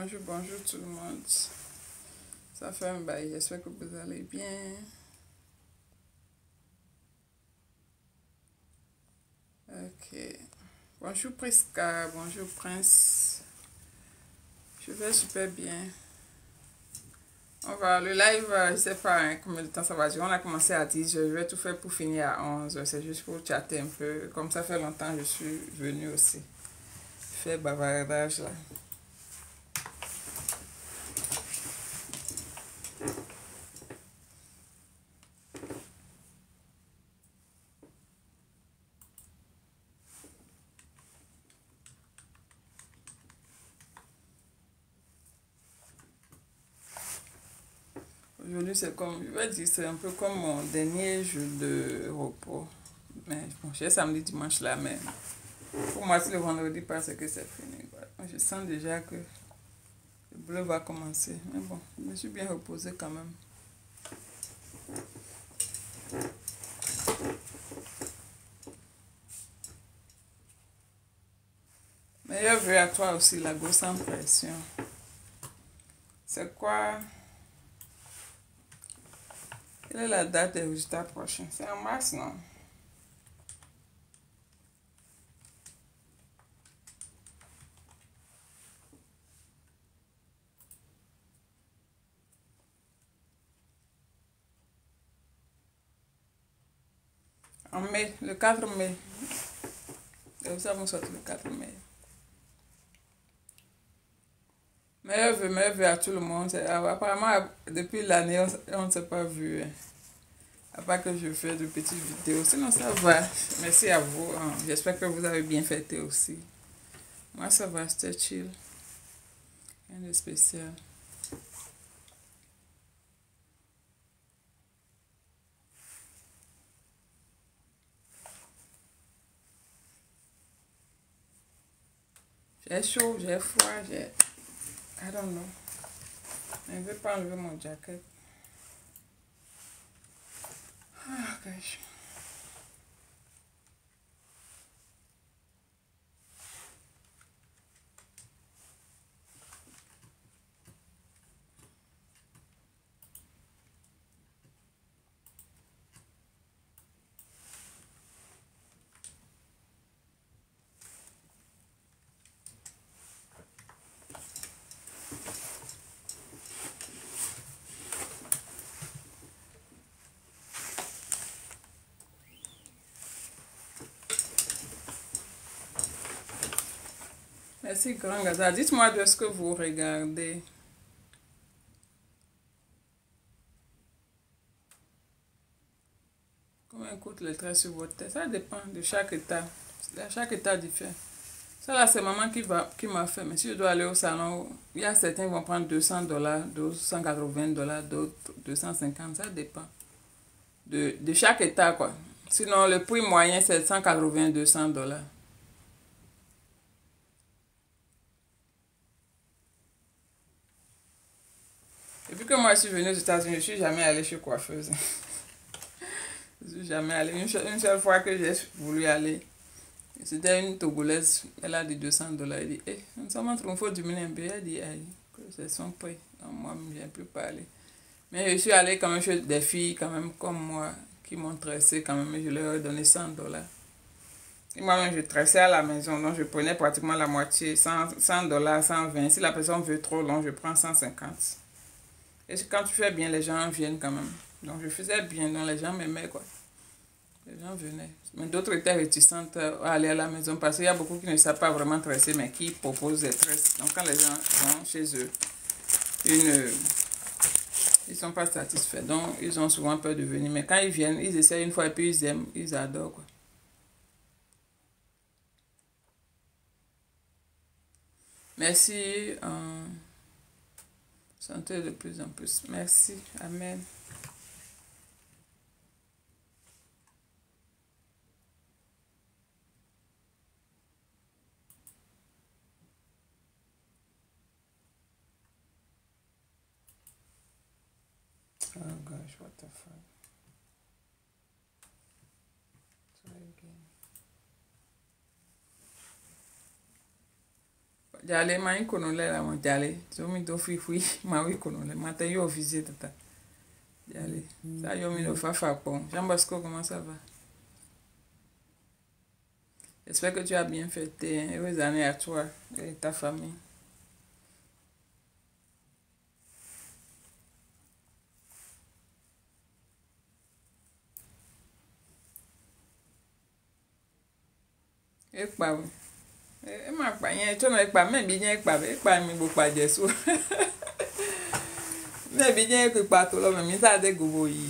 Bonjour, bonjour tout le monde. Ça fait un bail, j'espère que vous allez bien. Ok. Bonjour Prisca, bonjour Prince. Je vais super bien. Le live, je sais pas combien de temps ça va durer. On a commencé à 10, je vais tout faire pour finir à 11. C'est juste pour chatter un peu. Comme ça fait longtemps, je suis venue aussi. Faire bavardage là. Aujourd'hui, c'est comme, je vais dire, c'est un peu comme mon dernier jour de repos. Mais bon, j'ai samedi, dimanche là, mais pour moi, si le vendredi passe, c'est que c'est fini. Quoi. Je sens déjà que le boulot va commencer. Mais bon, je me suis bien reposée quand même. Meilleur vœu à toi aussi, la grosse impression. C'est quoi? Quelle est la date des résultats prochains? C'est en mars, non? En mai, le 4 mai. Les résultats vont sortir le 4 mai. Meilleur vœu à tout le monde. Apparemment, depuis l'année, on ne s'est pas vu. À part que je fais de petites vidéos. Sinon, ça va. Merci à vous. J'espère que vous avez bien fêté aussi. Moi, ça va, c'était chill. Rien de spécial. J'ai chaud, j'ai froid, j'ai... I don't know. Je ne veux pas enlever mon jacket. Ah, gosh. Merci, Grand Gaza. Dites-moi de ce que vous regardez. Combien coûte le trait sur votre tête? Ça dépend de chaque état. Chaque état diffère. Ça là, c'est maman qui m'a fait. Mais si je dois aller au salon, il y a certains qui vont prendre $200, d'autres $180, d'autres 250. Ça dépend de chaque état, quoi. Sinon, le prix moyen, c'est 180, $200. Depuis que moi, je suis venue aux États-Unis, je ne suis jamais allée chez coiffeuse. Je suis jamais allée. Une seule fois que j'ai voulu aller, c'était une Togolaise. Elle a dit $200. Elle dit, nous sommes en train de diminuer un peu. Elle dit, que c'est son prix. Donc, moi, je ne viens plus parler. Mais je suis allée quand même chez des filles, quand même, comme moi, qui m'ont tressé quand même. Et je leur ai donné $100. Et moi-même, je tressais à la maison. Donc, je prenais pratiquement la moitié, $100, 120. Si la personne veut trop long, je prends 150. Et quand tu fais bien, les gens viennent quand même. Donc, je faisais bien. Donc, les gens m'aimaient, quoi. Les gens venaient. Mais d'autres étaient réticentes à aller à la maison parce qu'il y a beaucoup qui ne savent pas vraiment tresser, mais qui proposent des tresses. Donc, quand les gens vont chez eux, ils ne sont pas satisfaits. Donc, ils ont souvent peur de venir. Mais quand ils viennent, ils essaient une fois et puis ils aiment, ils adorent, quoi. Merci. Santé de plus en plus. Merci. Amen. Oh gosh, what the fuck. Jale ma inkonole la mo jale. So mi do fui ma wi konole. Ma te yo officier tata. Jale. Ça yo mi do fa pon. Jean Bosco, comment ça va? J'espère que tu as bien fêté. Hein? Heureuses années à toi et ta famille. Et pas oui. E ma pa yen to no e pa me bi yen e pa mi bo pa Jesu. Me bi yen e pa to lo me mi sa de gobo yi.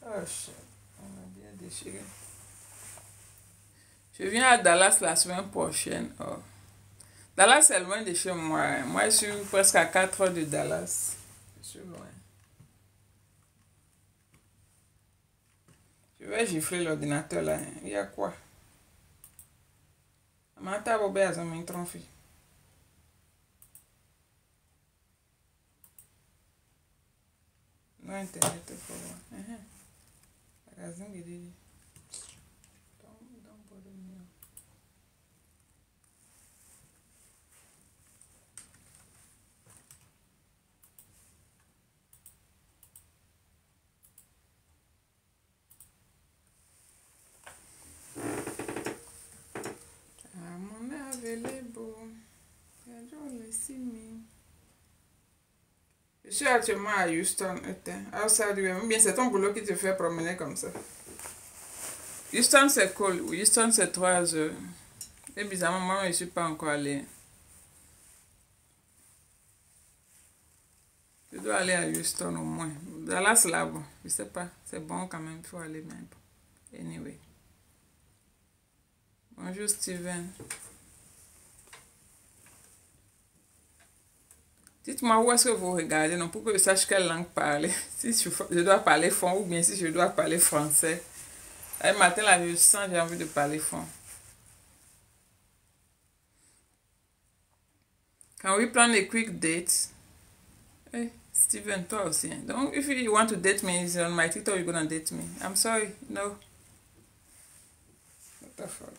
Oh shit. On a bien déchiré. Je viens à Dallas la semaine prochaine. Oh. Dallas c'est loin de chez moi. Hein. Moi je suis presque à 4 heures de Dallas. Je suis loin. Je vais gifler l'ordinateur là. Il y a quoi? Mata bobe a zami tronfi. No internet for one. Magazine gidi. Don't bother me. I'm unavailable. Don't see me. Je suis actuellement à Houston. Outside, bien c'est ton boulot qui te fait promener comme ça. Houston c'est cool. Houston c'est 3 heures. Et bizarrement, moi je ne suis pas encore allé. Je dois aller à Houston au moins. Dallas là, bon, je sais pas. C'est bon quand même, il faut aller même. Anyway. Bonjour Steven. Dites-moi où est-ce que vous regardez, non, pour que je sache quelle langue parler. Si je dois parler fond ou bien si je dois parler français. Un matin, là, je sens j'ai envie de parler fond. Can we plan a quick date? Hey, Steven, toi aussi. Donc, if you want to date me, it's on my TikTok, you're gonna date me. I'm sorry, no. What the fuck?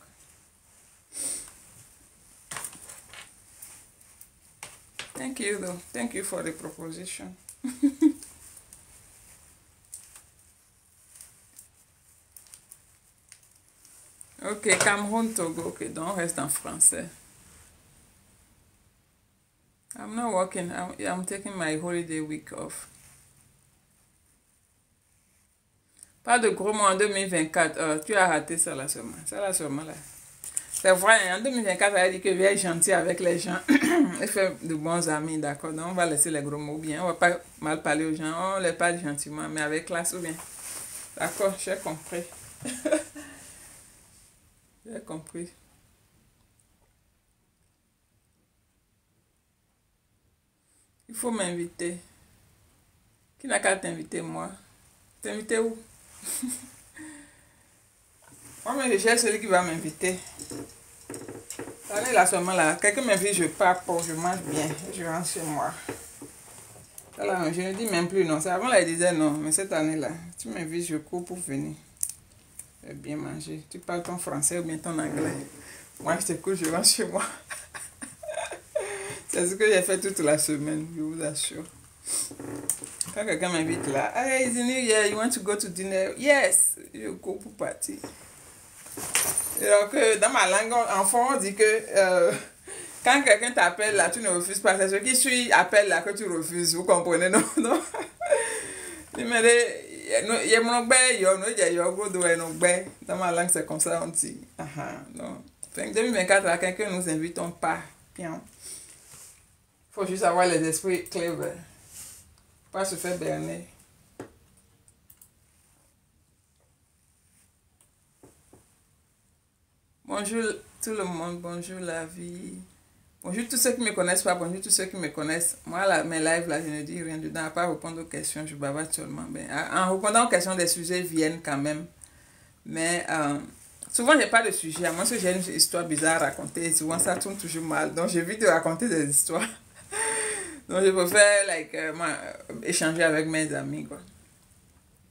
Thank you, though. Thank you for the proposition. Ok, Cameroun, Togo. Ok, donc on reste en français. I'm not working. I'm taking my holiday week off. Pas de gros mots en 2024. Tu as raté ça là seulement. Ça là seulement là. C'est vrai, en 2024, ça veut dire que viens gentil avec les gens et faire de bons amis, d'accord? Donc on va laisser les gros mots bien. On va pas mal parler aux gens. On les parle gentiment, mais avec classe ou bien. D'accord, j'ai compris. J'ai compris. Il faut m'inviter. Qui n'a qu'à t'inviter, moi? T'inviter où? Moi, mais je cherche celui qui va m'inviter. Allez, là, seulement là. Quelqu'un m'invite, je pars pour, je mange bien. Je rentre chez moi. Là, je ne dis même plus non. C'est avant, là, il disait non. Mais cette année-là, tu m'invites, je cours pour venir. Je vais bien manger. Tu parles ton français ou bien ton anglais. Moi, je t'écoute, je rentre chez moi. C'est ce que j'ai fait toute la semaine, je vous assure. Quand quelqu'un m'invite là, hey, it's the new year, you want to go to dinner? Yes, je cours pour partir. Et donc, dans ma langue enfant, on dit que quand quelqu'un t'appelle là, tu ne refuses pas. C'est ce qui suit appelle là que tu refuses. Vous comprenez, non? Non? Il me dit, il y a mon bé, il y a dans ma langue, c'est comme ça, on dit. Non. En 2024, là, quelqu'un nous invite, on part. Bien. Faut juste avoir les esprits clever. Pas se faire berner. Bonjour tout le monde, bonjour la vie. Bonjour tous ceux qui me connaissent pas, bonjour tous ceux qui me connaissent. Moi, là, mes lives, là, je ne dis rien dedans, à part répondre aux questions, je bavarde seulement. Ben, en répondant aux questions, des sujets viennent quand même. Mais souvent, j'ai pas de sujet, à moins que j'ai une histoire bizarre à raconter. Souvent, ça tourne toujours mal. Donc, j'évite de raconter des histoires. Donc, je préfère échanger avec mes amis, quoi.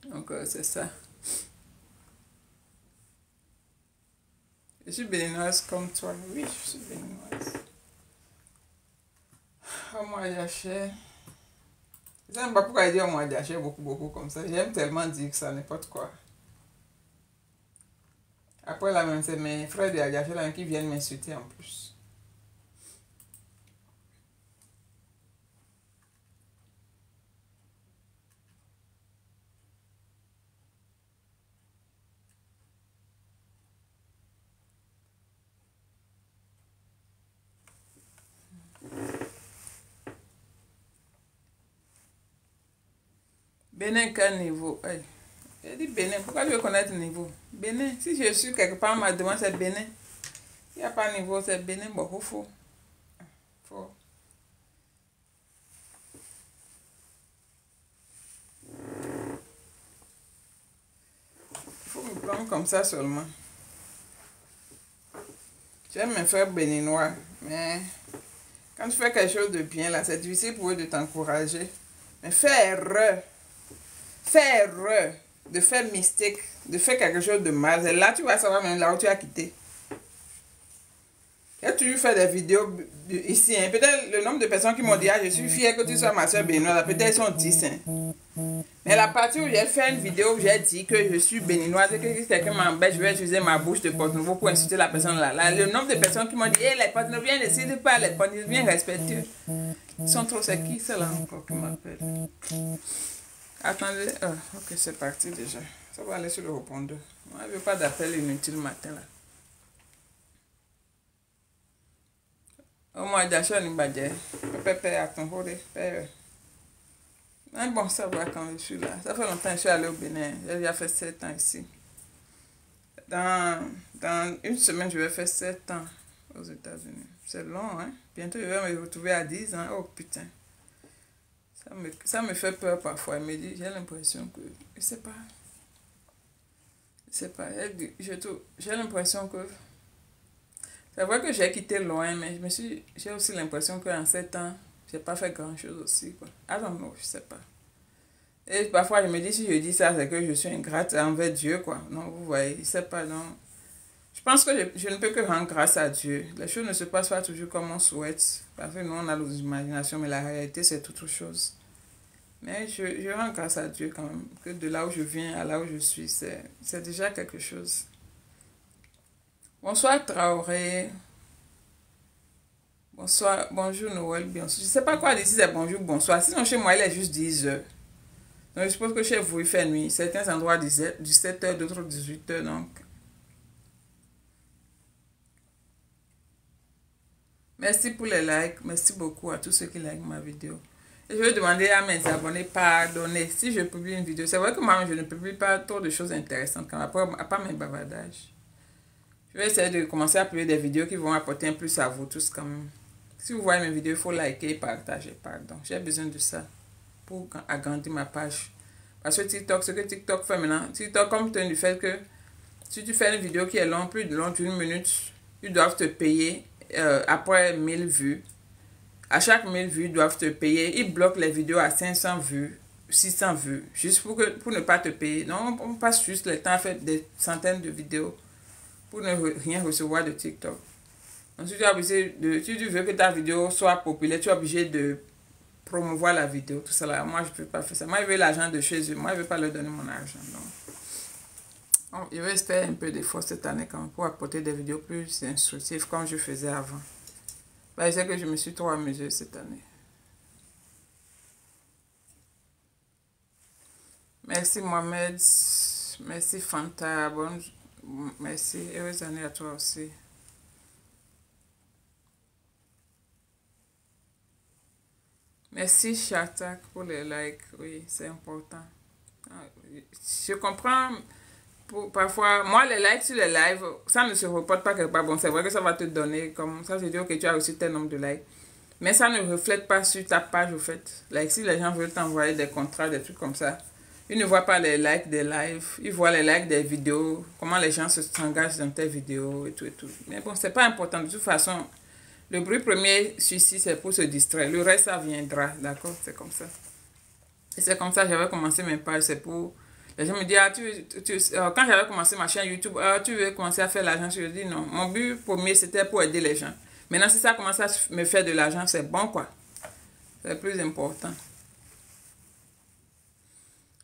Donc, c'est ça. Je suis béninoise comme toi. Oui, je suis béninoise. Oh, moi, j'achète. Je ne sais pas pourquoi il dit oh, moi, j'achète beaucoup comme ça. J'aime tellement dire que ça, n'importe quoi. Après, là, même, c'est mes frères de Adiaché là qui viennent m'insulter en plus. Bénin, quel niveau? Hey. J'ai dit Bénin. Pourquoi je veux connaître le niveau? Bénin. Si je suis quelque part, on m'a demandé c'est Bénin. Il n'y a pas de niveau, c'est Bénin. Bon, faut. Faut. Faut me prendre comme ça seulement. J'aime mes frères béninois, mais quand tu fais quelque chose de bien, là, c'est difficile pour eux de t'encourager. Mais faire, de faire mistake, de faire quelque chose de mal, c'est là tu vas savoir même là où tu as quitté. J'ai toujours fait des vidéos ici. Hein. Peut-être le nombre de personnes qui m'ont dit, ah, je suis fière que tu sois ma soeur béninoise. Peut-être ils sont 10. Hein. Mais la partie où j'ai fait une vidéo où j'ai dit que je suis béninoise et que si quelqu'un m'embête, je vais utiliser ma bouche de Porte-Nouveau pour insulter la personne là. Le nombre de personnes qui m'ont dit, hey, les Porte-Nouviens ne décident pas, les Porte-Nouviens respectueux. Ils sont trop, c'est qui c'est là encore qui m'appelle? Attendez, ok, c'est parti déjà. Ça va aller sur le répondeur. Moi, je ne veux pas d'appel inutile le matin là. Au moins, d'achat, nous badger. Pépé, attends, mais bon, ça va quand je suis là. Ça fait longtemps que je suis allée au Bénin. J'ai déjà fait 7 ans ici. Dans une semaine, je vais faire 7 ans aux États-Unis. C'est long, hein? Bientôt, je vais me retrouver à 10 ans. Oh putain. Ça me fait peur parfois. Il me dit, j'ai l'impression que. Je sais pas. Je sais pas. J'ai l'impression que. C'est vrai que j'ai quitté loin, mais j'ai aussi l'impression qu'en 7 ans, j'ai pas fait grand-chose aussi, quoi. I don't know, je sais pas. Et parfois, je me dis, si je dis ça, c'est que je suis ingrate envers Dieu, quoi. Non, vous voyez, je sais pas, non. Je pense que je ne peux que rendre grâce à Dieu. Les choses ne se passent pas toujours comme on souhaite. Parce que nous, on a nos imaginations, mais la réalité, c'est autre chose. Mais je rends grâce à Dieu quand même. Que de là où je viens à là où je suis, c'est déjà quelque chose. Bonsoir Traoré. Bonsoir, bonjour Noël, bien sûr. Je ne sais pas quoi dire si c'est bonjour, bonsoir. Sinon chez moi il est juste 10 heures. Donc je suppose que chez vous il fait nuit. Certains endroits 17 heures, d'autres 18 heures. Donc. Merci pour les likes. Merci beaucoup à tous ceux qui likent ma vidéo. Et je vais demander à mes abonnés pardonner si je publie une vidéo. C'est vrai que moi je ne publie pas trop de choses intéressantes quand même, à part mes bavardages. Je vais essayer de commencer à publier des vidéos qui vont apporter un plus à vous tous quand même. Si vous voyez mes vidéos, il faut liker et partager. Pardon. J'ai besoin de ça pour agrandir ma page. Parce que TikTok, ce que TikTok fait maintenant, TikTok compte tenu du fait que si tu fais une vidéo qui est longue, plus de longue d'une minute, ils doivent te payer après 1000 vues. À chaque 1000 vues, ils doivent te payer. Ils bloquent les vidéos à 500 vues, 600 vues, juste pour ne pas te payer. Non, on passe juste le temps à faire des centaines de vidéos pour ne rien recevoir de TikTok. Donc, si tu veux que ta vidéo soit populaire, tu es obligé de promouvoir la vidéo, tout ça là. Moi, je ne peux pas faire ça. Moi, je veux l'argent de chez eux. Moi, je ne veux pas leur donner mon argent. Donc, je vais faire un peu d'effort cette année quand même pour apporter des vidéos plus instructives comme je faisais avant. Bah, je sais que je me suis trop amusée cette année. Merci Mohamed. Merci Fanta. Merci. Heureuse année à toi aussi. Merci Chatak pour les likes. Oui, c'est important. Je comprends. Parfois, moi, les likes sur les lives, ça ne se reporte pas quelque part. Bon, c'est vrai que ça va te donner comme ça, c'est dire que tu as reçu tel nombre de likes. Mais ça ne reflète pas sur ta page, au fait. Like, si les gens veulent t'envoyer des contrats, des trucs comme ça, ils ne voient pas les likes des lives, ils voient les likes des vidéos, comment les gens s'engagent dans tes vidéos et tout et tout. Mais bon, c'est pas important. De toute façon, le bruit premier ici, c'est pour se distraire. Le reste, ça viendra, d'accord? C'est comme ça. Et c'est comme ça que j'avais commencé mes pages. C'est pour Les gens me disent, ah, quand j'avais commencé ma chaîne YouTube, tu veux commencer à faire l'argent? Je dis non. Mon but premier, c'était pour aider les gens. Maintenant, si ça commence à me faire de l'argent, c'est bon, quoi. C'est le plus important.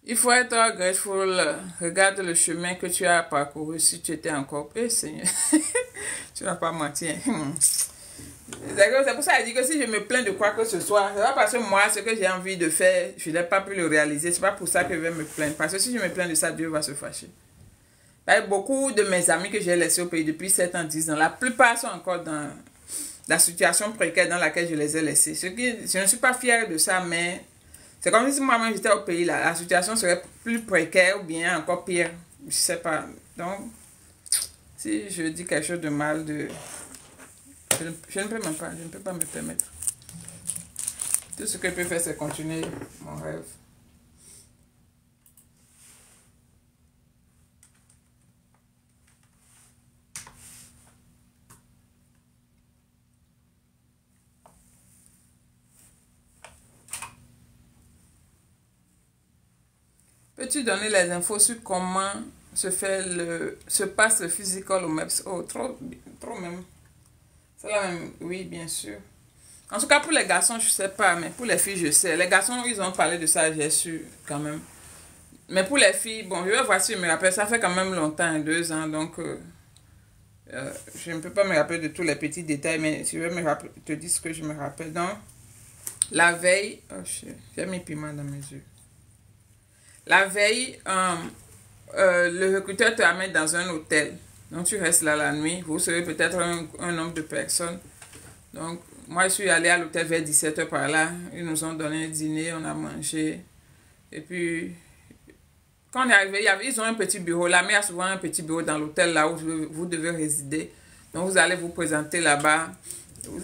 Il faut être grateful. Regarde le chemin que tu as parcouru si tu étais encore prêt, Seigneur. Tu n'as pas menti. C'est pour ça que je dis que si je me plains de quoi que ce soit, c'est pas parce que moi, ce que j'ai envie de faire, je n'ai pas pu le réaliser. C'est pas pour ça que je vais me plaindre. Parce que si je me plains de ça, Dieu va se fâcher. Beaucoup de mes amis que j'ai laissés au pays depuis 7 ans, 10 ans, la plupart sont encore dans la situation précaire dans laquelle je les ai laissés. Je ne suis pas fière de ça, mais c'est comme si moi-même j'étais au pays, là, la situation serait plus précaire ou bien encore pire. Je sais pas. Donc, si je dis quelque chose de mal, je ne peux même pas, je ne peux pas me permettre. Tout ce que je peux faire, c'est continuer mon rêve. Peux-tu donner les infos sur comment se passe le physical au MEPS? Oh, trop même. C'est la même, oui, bien sûr. En tout cas, pour les garçons, je sais pas, mais pour les filles, je sais. Les garçons, ils ont parlé de ça, j'ai su quand même. Mais pour les filles, bon, je vais voir si je me rappelle. Ça fait quand même longtemps, 2 ans, donc je ne peux pas me rappeler de tous les petits détails, mais je vais te dire ce que je me rappelle. Donc, la veille, oh, j'ai mis piment dans mes yeux. La veille, le recruteur te amène dans un hôtel. Donc, tu restes là la nuit. Vous serez peut-être un nombre de personnes. Donc, moi, je suis allée à l'hôtel vers 17 h par là. Ils nous ont donné un dîner, on a mangé. Et puis, quand on est arrivé, ils ont un petit bureau. La mère a souvent un petit bureau dans l'hôtel là où vous devez résider. Donc, vous allez vous présenter là-bas.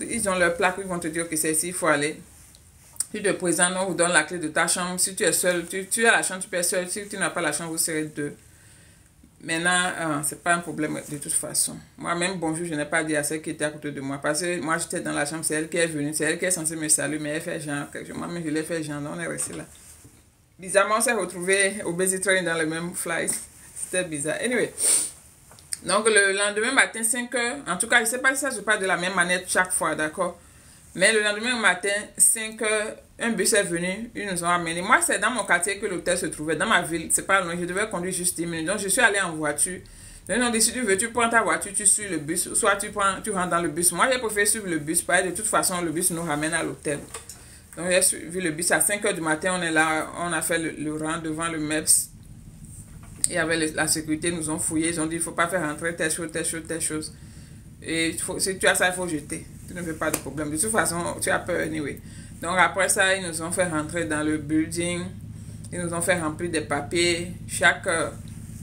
Ils ont leur plaque, ils vont te dire que c'est ici, il faut aller. Tu te présentes, on vous donne la clé de ta chambre. Si tu es seul, tu as la chambre, tu peux être seul. Si tu n'as pas la chambre, vous serez 2. Maintenant, c'est pas un problème de toute façon. Moi-même, bonjour, je n'ai pas dit à celle qui était à côté de moi. Parce que moi, j'étais dans la chambre, c'est elle qui est venue. C'est elle qui est censée me saluer, mais elle fait genre. Moi-même, je l'ai fait genre, donc on est resté là. Bizarrement, on s'est retrouvés au Busy Train dans le même flight. C'était bizarre. Anyway. Donc, le lendemain matin, 5 h. En tout cas, je ne sais pas si ça se passe de la même manière chaque fois, d'accord? Mais le lendemain matin, 5 h, un bus est venu, ils nous ont amenés. Moi, c'est dans mon quartier que l'hôtel se trouvait, dans ma ville. C'est pas loin, je devais conduire juste 10 minutes. Donc, je suis allée en voiture. Donc, ils ont dit, si tu veux, tu prends ta voiture, tu suis le bus, soit tu rentres dans le bus. Moi, j'ai préféré suivre le bus, parce que de toute façon, le bus nous ramène à l'hôtel. Donc, j'ai suivi le bus à 5 h du matin, on est là, on a fait le rang devant le MEPS. Il y avait la sécurité, ils nous ont fouillé, ils ont dit, il ne faut pas faire rentrer telle chose, telle chose, telle chose. Et si tu as ça, il faut jeter. Tu ne veux pas de problème. De toute façon, tu as peur anyway. Donc après ça, ils nous ont fait rentrer dans le building. Ils nous ont fait remplir des papiers. Chaque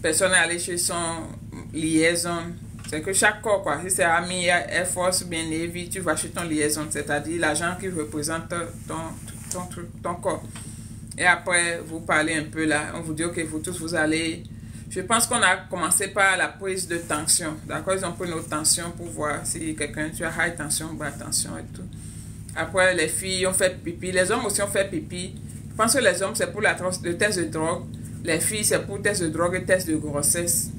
personne est allée chez son liaison. C'est que chaque corps, quoi. Si c'est Army, Air Force, bien Navy, tu vas chez ton liaison. C'est-à-dire l'agent qui représente ton corps. Et après, vous parlez un peu là. On vous dit, ok, vous tous, vous allez... Je pense qu'on a commencé par la prise de tension. D'accord? Ils ont pris notre tension pour voir si quelqu'un, tu as high tension, bas tension et tout. Après, les filles ont fait pipi. Les hommes aussi ont fait pipi. Je pense que les hommes, c'est pour le test de drogue. Les filles, c'est pour test de drogue et test de grossesse.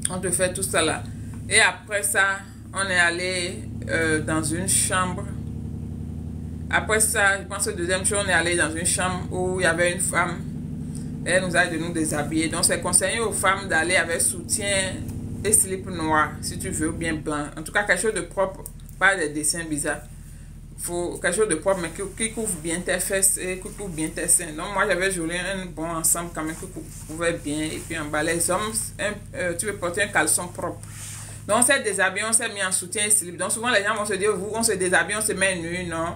On te fait tout ça là. Et après ça, on est allé dans une chambre. Après ça, je pense que deuxième chose, on est allé dans une chambre où il y avait une femme. Elle nous a dit de nous déshabiller. Donc, c'est conseillé aux femmes d'aller avec soutien et slip noir, si tu veux, ou bien blanc. En tout cas, quelque chose de propre, pas des dessins bizarres. Il faut quelque chose de propre, mais qui couvre bien tes fesses et qui couvre bien tes seins. Donc, moi, j'avais joué un bon ensemble quand même qui couvrait bien. Et puis, en bas, les hommes, tu veux porter un caleçon propre. Donc, on s'est déshabillé, on s'est mis en soutien et slip. Donc, souvent, les gens vont se dire, on se déshabille, on se met nu. Non,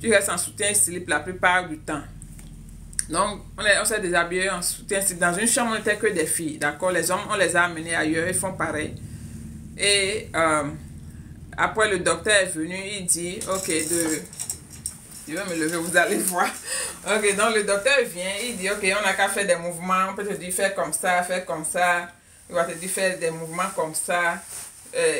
tu restes en soutien et slip la plupart du temps. Donc, on s'est déshabillé en soutien. Dans une chambre, on n'était que des filles. D'accord? Les hommes, on les a amenés ailleurs. Ils font pareil. Et après, le docteur est venu. Il dit, ok, je vais me lever, vous allez voir. Ok, donc le docteur vient. Il dit, ok, on n'a qu'à faire des mouvements. On peut te dire, fais comme ça, fais comme ça. Il va te dire, fais des mouvements comme ça.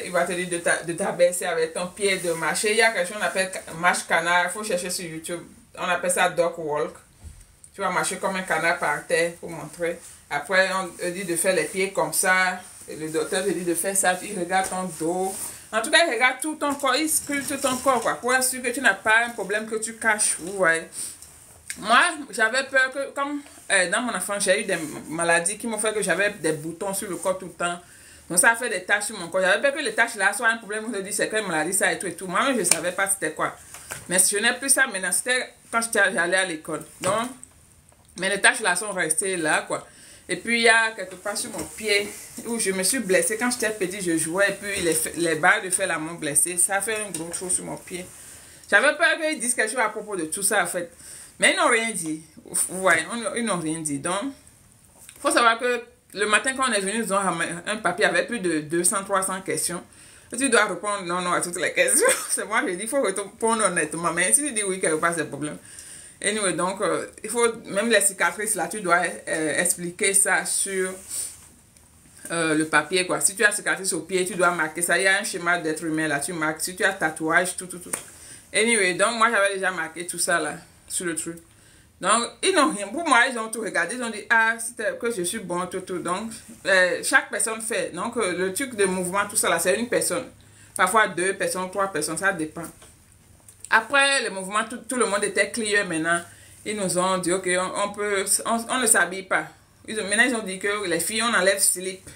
Il va te dire de t'abaisser avec ton pied, de marcher. Il y a quelque chose qu'on appelle marche canard. Il faut chercher sur YouTube. On appelle ça dog walk. Tu vas marcher comme un canard par terre pour montrer. Après, on te dit de faire les pieds comme ça. Et le docteur te dit de faire ça. Il regarde ton dos. En tout cas, il regarde tout ton corps. Il sculpte ton corps, quoi, pour être sûr que tu n'as pas un problème que tu caches. Vous voyez. Moi, j'avais peur que, comme dans mon enfance, j'ai eu des maladies qui m'ont fait que j'avais des boutons sur le corps tout le temps. Donc, ça a fait des taches sur mon corps. J'avais peur que les taches là soient un problème. On se dit, c'est quelle maladie, ça et tout et tout. Moi, je ne savais pas c'était quoi. Mais je n'ai plus ça maintenant. C'était quand j'allais à l'école. Donc, mais les taches là sont restées là, quoi. Et puis, il y a quelque part sur mon pied où je me suis blessée. Quand j'étais petite, je jouais et puis les barres de fer là m'ont blessée. Ça a fait un gros trou sur mon pied. J'avais peur qu'ils disent quelque chose à propos de tout ça, en fait. Mais ils n'ont rien dit. Ouais, ils n'ont rien dit. Donc, il faut savoir que le matin, quand on est venu, ils ont un papier avec plus de 200-300 questions. Et tu dois répondre non à toutes les questions. C'est moi, je dis, il faut répondre honnêtement. Mais si tu dis oui, quelque part, c'est le problème. Anyway, donc, il faut, même les cicatrices, là, tu dois expliquer ça sur le papier, quoi. Si tu as cicatrice au pied, tu dois marquer ça. Il y a un schéma d'être humain, là, tu marques. Si tu as tatouage, tout. Anyway, donc, moi, j'avais déjà marqué tout ça, là, sur le truc. Donc, ils n'ont rien. Pour moi, ils ont tout regardé. Ils ont dit, ah, c'était que je suis bon, tout. Donc, chaque personne fait. Donc, le truc de mouvement, tout ça, là, c'est une personne. Parfois 2 personnes, 3 personnes, ça dépend. Après le mouvement, tout le monde était clear maintenant. Ils nous ont dit, ok, on ne s'habille pas. Maintenant, ils ont dit que les filles, on enlève slip.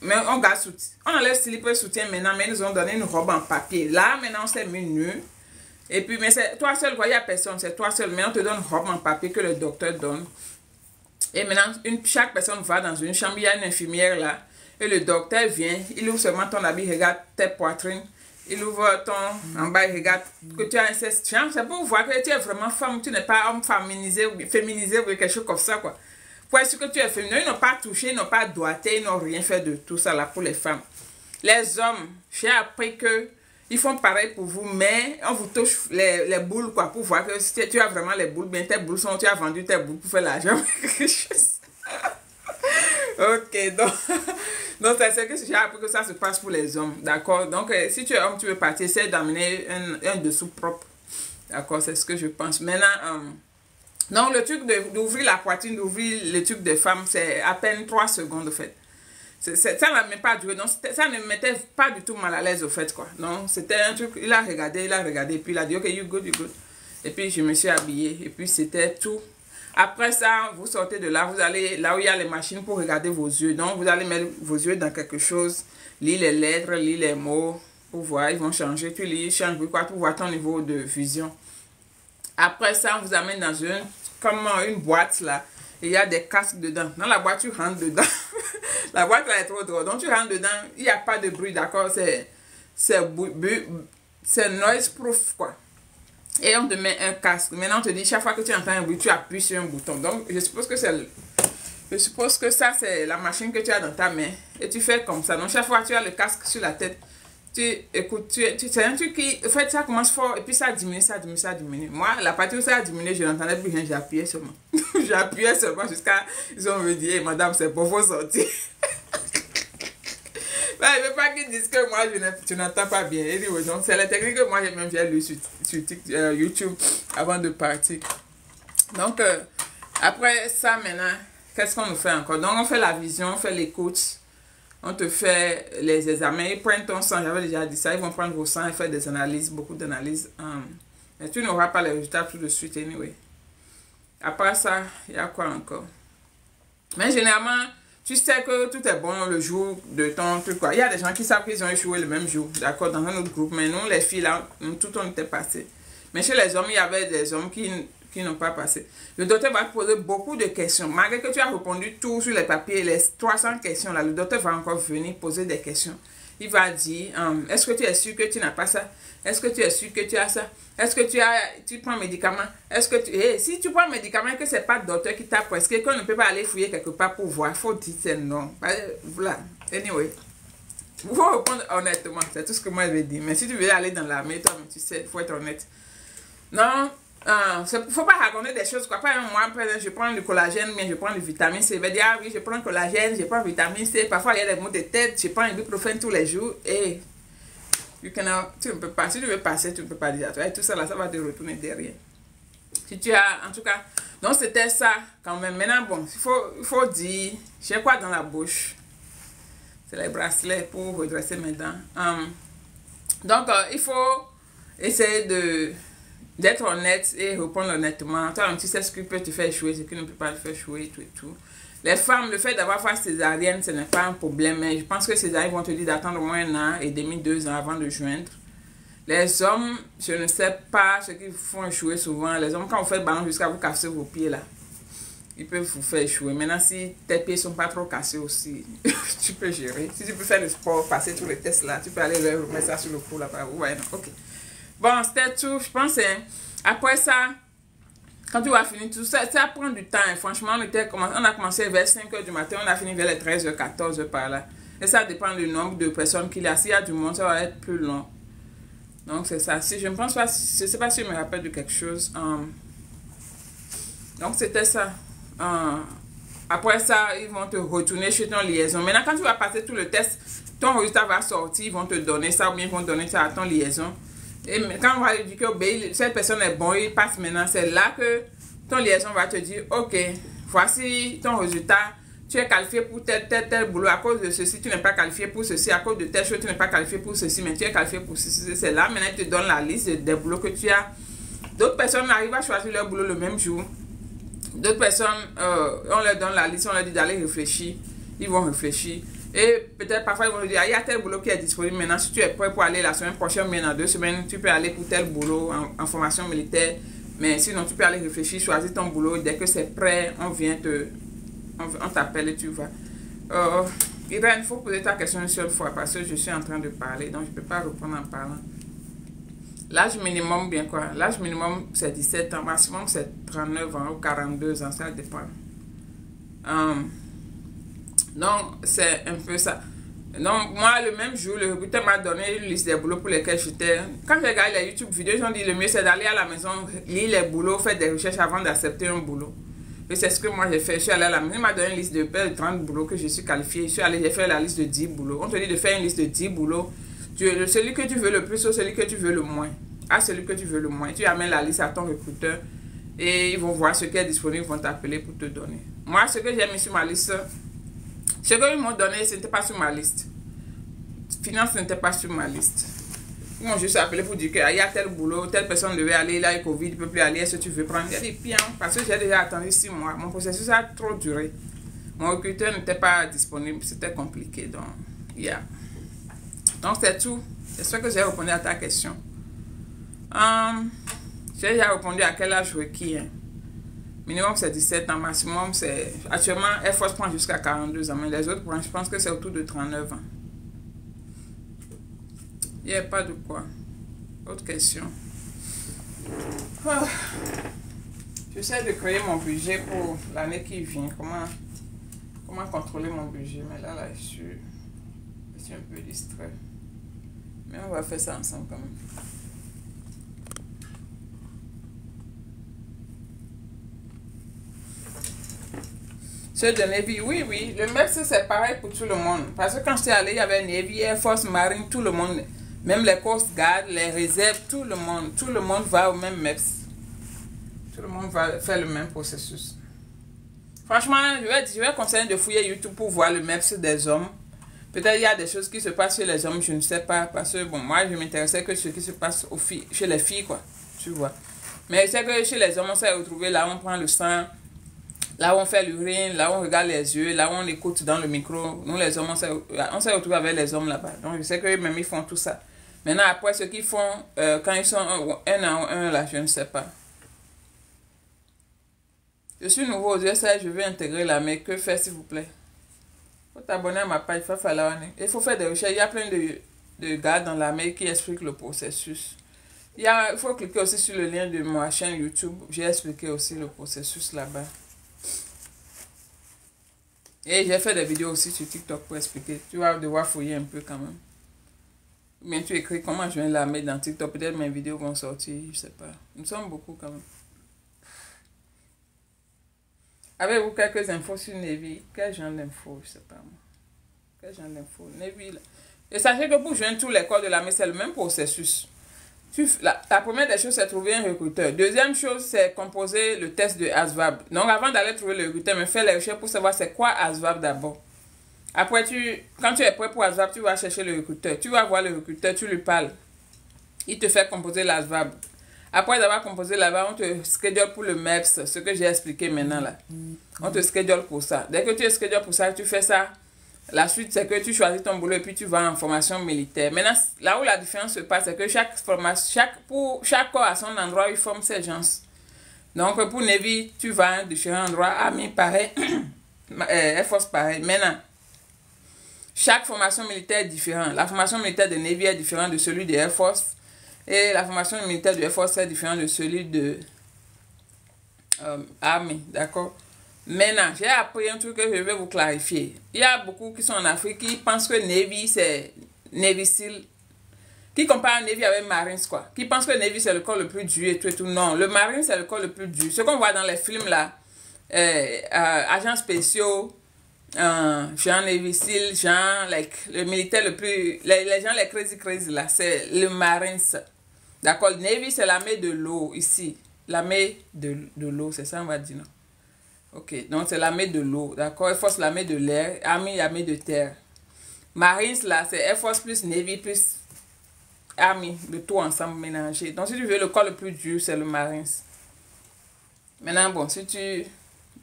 Mais on enlève slip et soutien maintenant, mais ils nous ont donné une robe en papier. Là, maintenant, on s'est mis nu. Et puis, mais c'est toi seul, quoi, il n'y a personne, c'est toi seul. Mais on te donne une robe en papier que le docteur donne. Et maintenant, chaque personne va dans une chambre, il y a une infirmière là. Et le docteur vient, il ouvre seulement ton habit, regarde tes poitrines. Il ouvre ton en bas, il regarde que tu as un sexe. C'est pour voir que tu es vraiment femme, tu n'es pas homme féminisé ou quelque chose comme ça, quoi. Pour être sûr que tu es féminin, ils n'ont pas touché, ils n'ont pas doigté, ils n'ont rien fait de tout ça là pour les femmes. Les hommes, j'ai appris que ils font pareil pour vous, mais on vous touche les boules, quoi, pour voir que si tu as vraiment les boules, bien tes boules sont, tu as vendu tes boules pour faire l'argent, quelque chose. Ok, donc c'est ce que j'ai appris que ça se passe pour les hommes, d'accord? Donc, si tu es homme, tu veux partir, essaie d'amener un dessous propre, d'accord? C'est ce que je pense. Maintenant, donc le truc d'ouvrir la poitrine, d'ouvrir le truc de femme, c'est à peine 3 secondes, en fait. Ça ne m'a pas duré, donc ça ne me mettait pas du tout mal à l'aise, au fait, quoi. Donc, c'était un truc, il a regardé, et puis il a dit, ok, you good. Et puis, je me suis habillée, et puis c'était tout. Après ça, vous sortez de là, vous allez là où il y a les machines pour regarder vos yeux. Donc, vous allez mettre vos yeux dans quelque chose, lire les lettres, lire les mots, pour voir, ils vont changer. Tu lis, change quoi, pour voir ton niveau de vision. Après ça, on vous amène dans une boîte là. Et il y a des casques dedans. Dans la boîte, tu rentres dedans. La boîte là est trop drôle. Donc, tu rentres dedans, il n'y a pas de bruit, d'accord? C'est noise proof, quoi. Et on te met un casque. Maintenant, on te dit, chaque fois que tu entends un bruit, tu appuies sur un bouton. Donc, je suppose que ça, c'est la machine que tu as dans ta main. Et tu fais comme ça. Donc, chaque fois que tu as le casque sur la tête, tu écoutes, c'est un truc qui, en fait, ça commence fort et puis ça diminue. Moi, la partie où ça a diminué, je n'entendais plus rien, j'appuyais seulement. J'appuyais seulement jusqu'à, ils ont me dit, hey, madame, c'est pour vous sortir. Ben, il ne veut pas qu'ils disent que moi, tu n'entends pas bien. Anyway, donc, c'est la technique que moi, j'ai même lu sur YouTube avant de partir. Donc, après ça, maintenant, qu'est-ce qu'on nous fait encore? Donc, on fait la vision, on fait l'écoute. On te fait les examens, ils prennent ton sang, j'avais déjà dit ça, ils vont prendre vos sangs et faire des analyses, beaucoup d'analyses. Mais tu n'auras pas les résultats tout de suite, anyway. Après ça, il y a quoi encore? Mais généralement, tu sais que tout est bon le jour de ton truc, quoi. Il y a des gens qui savent qu'ils ont échoué le même jour, d'accord, dans un autre groupe. Mais nous, les filles, là, tout on était passé. Mais chez les hommes, il y avait des hommes qui n'ont pas passé. Le docteur va te poser beaucoup de questions. Malgré que tu as répondu tout sur les papiers, les 300 questions, là, le docteur va encore venir poser des questions. Il va dire, est-ce que tu es sûr que tu n'as pas ça? Est-ce que tu es sûr que tu as ça? Est-ce que tu prends un médicament? Est-ce que si tu prends un médicament et que ce n'est pas le docteur qui t'a prescrit, qu'on ne peut pas aller fouiller quelque part pour voir, il faut dire c'est non. Voilà. Anyway. Il faut répondre honnêtement. C'est tout ce que moi je vais dire. Mais si tu veux aller dans l'armée, toi, tu sais, il faut être honnête. Non. Il ne faut pas raconter des choses, quoi. Par exemple, moi, je prends du collagène, mais je prends du vitamine C. Je vais dire, ah oui, je prends du collagène, je prends du vitamine C. Parfois, il y a des maux de tête, je prends un ibuprofène tous les jours. Et tu ne peux pas, si tu veux passer, tu ne peux pas dire. Et tout ça, là, ça va te retourner derrière. Si tu as, en tout cas, Donc, c'était ça quand même. Maintenant, bon, il faut dire, j'ai quoi dans la bouche? C'est les bracelets pour redresser mes dents. Donc, il faut essayer d'être honnête et répondre honnêtement. Toi, tu sais ce qui peut te faire échouer, ce qui ne peut pas te faire échouer, tout et tout. Les femmes, le fait d'avoir fait césarienne, ce n'est pas un problème. Mais je pense que césarienne vont te dire d'attendre au moins 1 an et demi, 2 ans avant de joindre. Les hommes, je ne sais pas ce qu'ils font échouer souvent. Les hommes, quand vous faites ballon jusqu'à vous casser vos pieds là, ils peuvent vous faire échouer. Maintenant, si tes pieds ne sont pas trop cassés aussi, tu peux gérer. Si tu peux faire le sport, passer tous les tests là, tu peux aller leur remettre ça sur le cou là-bas. Ouais, non, ok. Bon, c'était tout. Je pense, après ça, quand tu vas finir tout ça, ça prend du temps. Hein. Franchement, on a commencé vers 5 h du matin, on a fini vers les 13 h, 14 h par là. Et ça dépend du nombre de personnes qu'il y a. S'il y a du monde, ça va être plus long. Donc, c'est ça. Si je ne pense pas, je ne sais pas si je me rappelle de quelque chose. Donc, c'était ça. Après ça, ils vont te retourner chez ton liaison. Maintenant, quand tu vas passer tout le test, ton résultat va sortir. Ils vont te donner ça ou bien ils vont donner ça à ton liaison. Et quand on va lui dire que cette personne est bonne, il passe maintenant. C'est là que ton liaison va te dire, ok, voici ton résultat. Tu es qualifié pour tel boulot. À cause de ceci, tu n'es pas qualifié pour ceci. À cause de telle chose, tu n'es pas qualifié pour ceci. Mais tu es qualifié pour ceci. C'est là. Maintenant, il te donne la liste des boulots que tu as. D'autres personnes arrivent à choisir leur boulot le même jour. D'autres personnes, on leur donne la liste, on leur dit d'aller réfléchir. Ils vont réfléchir. Et peut-être parfois, ils vont dire, il y a tel boulot qui est disponible maintenant. Si tu es prêt pour aller la semaine prochaine, mais dans 2 semaines, tu peux aller pour tel boulot en formation militaire. Mais sinon, tu peux aller réfléchir, choisir ton boulot. Dès que c'est prêt, on t'appelle et tu vas. Irène, il faut poser ta question une seule fois parce que je suis en train de parler. Donc, je ne peux pas répondre en parlant. L'âge minimum, bien quoi? L'âge minimum, c'est 17 ans. Maximum, c'est 39 ans ou 42 ans. Ça dépend. Donc, c'est un peu ça. Donc, moi, le même jour, le recruteur m'a donné une liste des boulots pour lesquels j'étais. Quand j'ai regardé les YouTube vidéos, ils ont dit le mieux, c'est d'aller à la maison, lire les boulots, faire des recherches avant d'accepter un boulot. Et c'est ce que moi j'ai fait. Je suis allée à la maison, il m'a donné une liste de 30 boulots que je suis qualifiée. J'ai fait la liste de 10 boulots. On te dit de faire une liste de 10 boulots. Celui que tu veux le plus ou celui que tu veux le moins. À celui que tu veux le moins. Tu amènes la liste à ton recruteur et ils vont voir ce qui est disponible, ils vont t'appeler pour te donner. Moi, ce que j'ai mis sur ma liste, ce qu'ils m'ont donné, ce n'était pas sur ma liste. Finance n'était pas sur ma liste. Ils m'ont juste appelé pour dire qu'il y a tel boulot, telle personne devait aller, là, il y a Covid, il ne peut plus aller, est-ce que tu veux prendre? J'ai dit, bien, parce que j'ai déjà attendu 6 mois. Mon processus a trop duré. Mon recruteur n'était pas disponible, c'était compliqué. Donc, yeah. Donc, c'est tout. J'espère que j'ai répondu à ta question. J'ai déjà répondu à quel âge requis. Hein. Minimum, c'est 17 ans. Maximum, c'est... Actuellement, Air Force prend jusqu'à 42 ans. Mais les autres branches, je pense que c'est autour de 39 ans. Il n'y a pas de quoi. Autre question. J'essaie de créer mon budget pour l'année qui vient. Comment contrôler mon budget? Mais là, je suis un peu distrait. Mais on va faire ça ensemble quand même. Ceux de Navy, oui. Le MEPS, c'est pareil pour tout le monde. Parce que quand j'étais allé, il y avait Navy, Air Force, Marine, tout le monde. Même les Coast Guard, les réserves, tout le monde va au même MEPS. Tout le monde va faire le même processus. Franchement, je vais conseiller de fouiller YouTube pour voir le MEPS des hommes. Peut-être il y a des choses qui se passent chez les hommes, je ne sais pas. Parce que bon, moi, je m'intéressais que ce qui se passe chez les filles, quoi. Tu vois. Mais c'est que chez les hommes, on s'est retrouvé là, on prend le sang. Là où on fait l'urine, là où on regarde les yeux, là où on écoute dans le micro. Nous, les hommes, on s'est retrouvés avec les hommes là-bas. Donc, je sais qu'eux-mêmes, ils font tout ça. Maintenant, après, ce qu'ils font, quand ils sont un là, je ne sais pas. Je suis nouveau aux USA, je veux intégrer l'armée. Que faire, s'il vous plaît? Il faut t'abonner à ma page, il faut faire des recherches. Il y a plein de gars dans l'armée qui expliquent le processus. Il faut cliquer aussi sur le lien de ma chaîne YouTube. J'ai expliqué aussi le processus là-bas. Et j'ai fait des vidéos aussi sur TikTok pour expliquer. Tu vas devoir fouiller un peu quand même. Bien, tu écris comment je viens la mettre dans TikTok. Peut-être mes vidéos vont sortir, je sais pas. Nous sommes beaucoup quand même. Avez-vous quelques infos sur Navy? Quel genre d'infos? Je sais pas moi. Quel genre d'infos? Navy là. Et sachez que pour joindre tous les corps de l'armée, c'est le même processus. La première des choses, c'est trouver un recruteur. Deuxième chose, c'est composer le test de ASVAB. Donc, avant d'aller trouver le recruteur, mais fais les recherches pour savoir c'est quoi ASVAB d'abord. Après, quand tu es prêt pour ASVAB, tu vas chercher le recruteur. Tu vas voir le recruteur, tu lui parles. Il te fait composer l'ASVAB. Après avoir composé là-bas, on te schedule pour le MEPS, ce que j'ai expliqué maintenant là. On te schedule pour ça. Dès que tu es schedule pour ça, tu fais ça. La suite, c'est que tu choisis ton boulot et puis tu vas en formation militaire. Maintenant, là où la différence se passe, c'est que chaque corps a son endroit où il forme ses gens. Donc, pour Navy, tu vas à différents endroits. Army, pareil. Air Force, pareil. Maintenant, chaque formation militaire est différente. La formation militaire de Navy est différente de celui de Air Force. Et la formation militaire de Air Force est différente de celui de Army. D'accord? Maintenant, j'ai appris un truc que je vais vous clarifier. Il y a beaucoup qui sont en Afrique qui pensent que Navy, c'est Navy SEAL. Qui comparent Navy avec Marines, quoi. Qui pensent que Navy, c'est le corps le plus dur et tout et tout. Non, le Marine, c'est le corps le plus dur. Ce qu'on voit dans les films, là, agents spéciaux, genre Navy SEAL, genre, le militaire le plus... Les gens, les crazy, là, c'est le Marines. D'accord? Navy, c'est l'armée de l'eau, ici. L'armée de l'eau, c'est ça, on va dire, non? Ok, donc c'est l'armée de l'eau, d'accord? Air Force, l'armée de l'air, Army, l'armée de terre. Marines, là, c'est Air Force plus Navy plus Army, le tout ensemble mélangé. Donc, si tu veux, le corps le plus dur, c'est le Marines. Maintenant, bon, si tu...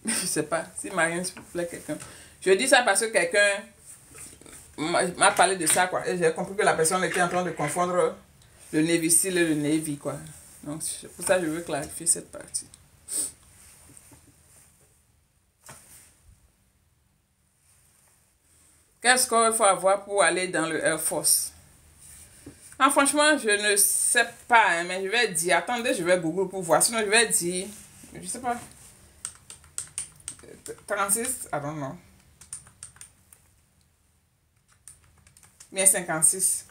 je sais pas, si Marines plaît quelqu'un. Je dis ça parce que quelqu'un m'a parlé de ça, quoi. Et j'ai compris que la personne était en train de confondre le Navy SEAL et le Navy, quoi. Donc, pour ça, je veux clarifier cette partie. Quel score il faut avoir pour aller dans le Air Force? Ah, franchement, je ne sais pas, hein, mais je vais dire. Attendez, je vais Google pour voir. Sinon, je vais dire. Je sais pas. 36, I don't know. Bien 56.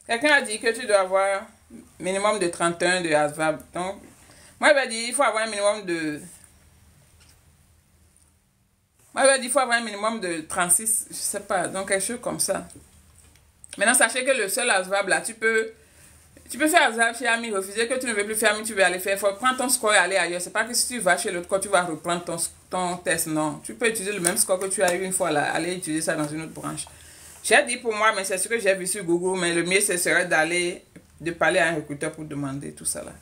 Quelqu'un a dit que tu dois avoir minimum de 31 de ASVAB. Donc, moi, je vais dire il faut avoir un minimum de... Moi, je vais dire il faut avoir un minimum de 36, je sais pas, donc quelque chose comme ça. Maintenant, sachez que le seul ASVAB, là, tu peux faire ASVAB chez Ami, refuser que tu ne veux plus faire Ami, tu veux aller faire. Il faut prendre ton score et aller ailleurs. C'est pas que si tu vas chez l'autre corps, tu vas reprendre ton test, non. Tu peux utiliser le même score que tu as eu une fois, là, aller utiliser ça dans une autre branche. J'ai dit pour moi, mais c'est ce que j'ai vu sur Google, mais le mieux, ce serait de parler à un recruteur pour demander tout ça là.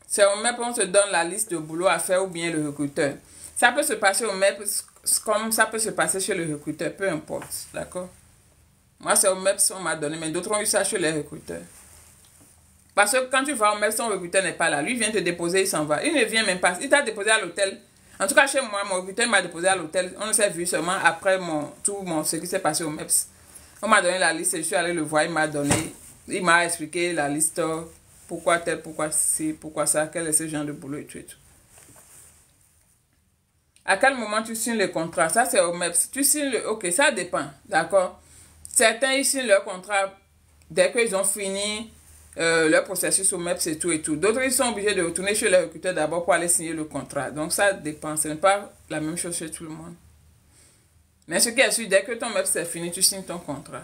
C'est au MEP on se donne la liste de boulot à faire ou bien le recruteur. Ça peut se passer au MEP comme ça peut se passer chez le recruteur, peu importe, d'accord? Moi, c'est au MEP on m'a donné, mais d'autres ont eu ça chez les recruteurs. Parce que quand tu vas au MEP, son recruteur n'est pas là. Lui vient te déposer, il s'en va. Il ne vient même pas. Il t'a déposé à l'hôtel. En tout cas, chez moi, mon recruteur m'a déposé à l'hôtel. On s'est vu seulement après ce qui s'est passé au MEPS. On m'a donné la liste et je suis allé le voir. Il m'a expliqué la liste, pourquoi tel, pourquoi ci, pourquoi ça, quel est ce genre de boulot et tout et tout. À quel moment tu signes le contrat? Ça, c'est au MEPS. Tu signes ok, ça dépend, d'accord? Certains, ils signent leur contrat dès qu'ils ont fini leur processus au MEPS et tout et tout. D'autres, ils sont obligés de retourner chez le recruteur d'abord pour aller signer le contrat. Donc, ça dépend. Ce n'est pas la même chose chez tout le monde. Mais ce qui est sûr, dès que ton MEPS est fini, tu signes ton contrat.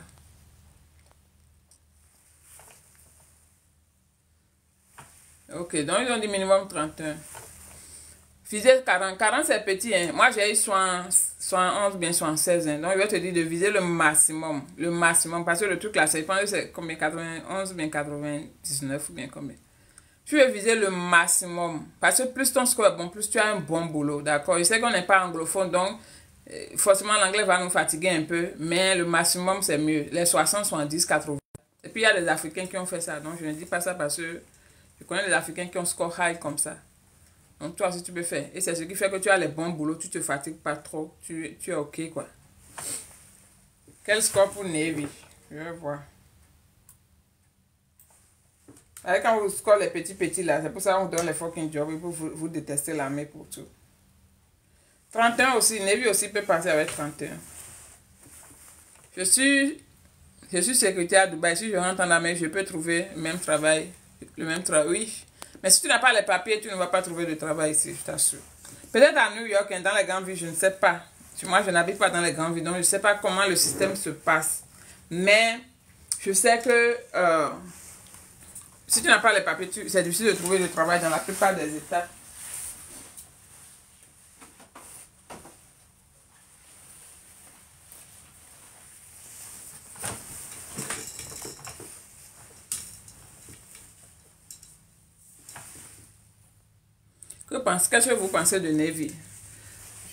Ok, donc ils ont dit minimum 31. Viser 40. 40, c'est petit. Hein. Moi, j'ai eu soit 11, bien soit 16. Hein. Donc, je vais te dire de viser le maximum. Le maximum. Parce que le truc là, c'est combien? 91, bien 99 ou bien combien? Tu veux viser le maximum. Parce que plus ton score est bon, plus tu as un bon boulot. D'accord? Je sais qu'on n'est pas anglophone, donc forcément l'anglais va nous fatiguer un peu. Mais le maximum, c'est mieux. Les 60, 70, 80. Et puis, il y a des Africains qui ont fait ça. Donc, je ne dis pas ça parce que je connais des Africains qui ont score high comme ça. Donc, toi aussi, tu peux faire. Et c'est ce qui fait que tu as les bons boulots. Tu te fatigues pas trop. Tu es OK, quoi. Quel score pour Navy? Je vais voir. Avec quand vous score les petits là, c'est pour ça qu'on donne les fucking jobs. Et pour vous détester l'armée pour tout. 31 aussi. Navy aussi peut passer avec 31. Je suis secrétaire à Dubaï. Si je rentre en armée, je peux trouver le même travail. Oui. Mais si tu n'as pas les papiers, tu ne vas pas trouver de travail ici, je t'assure. Peut-être à New York, dans les grandes villes, je ne sais pas. Moi, je n'habite pas dans les grandes villes, donc je ne sais pas comment le système se passe. Mais je sais que si tu n'as pas les papiers, c'est difficile de trouver du travail dans la plupart des États. Qu'est-ce que vous pensez de Navy?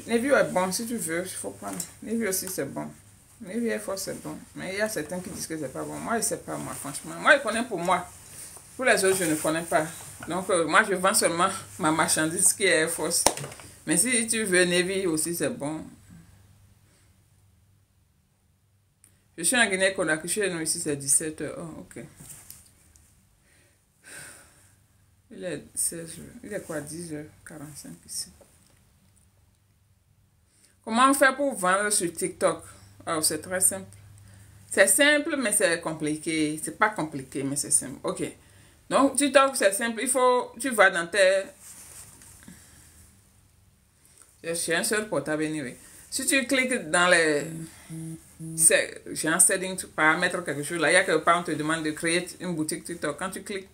Navy est bon, si tu veux, il faut prendre. Navy aussi, c'est bon. Navy Air Force, c'est bon. Mais il y a certains qui disent que c'est pas bon. Moi, je ne sais pas, moi, franchement. Moi, je connais pour moi. Pour les autres, je ne connais pas. Donc, moi, je vends seulement ma marchandise qui est Air Force. Mais si tu veux Navy aussi, c'est bon. Je suis en Guinée-Conakry. Chez nous, ici, c'est 17 h. Oh, ok. Il est 16 h. Il est quoi, 10h45 ici. Comment on fait pour vendre sur TikTok? Oh, c'est très simple. C'est simple, mais c'est compliqué. C'est pas compliqué, mais c'est simple. Ok. Donc, TikTok, c'est simple. Tu vas dans tes... J'ai un seul portable, anyway. Si tu cliques dans les... J'ai un setting, paramètres, quelque chose. Là, il y a quelque part, on te demande de créer une boutique TikTok. Quand tu cliques,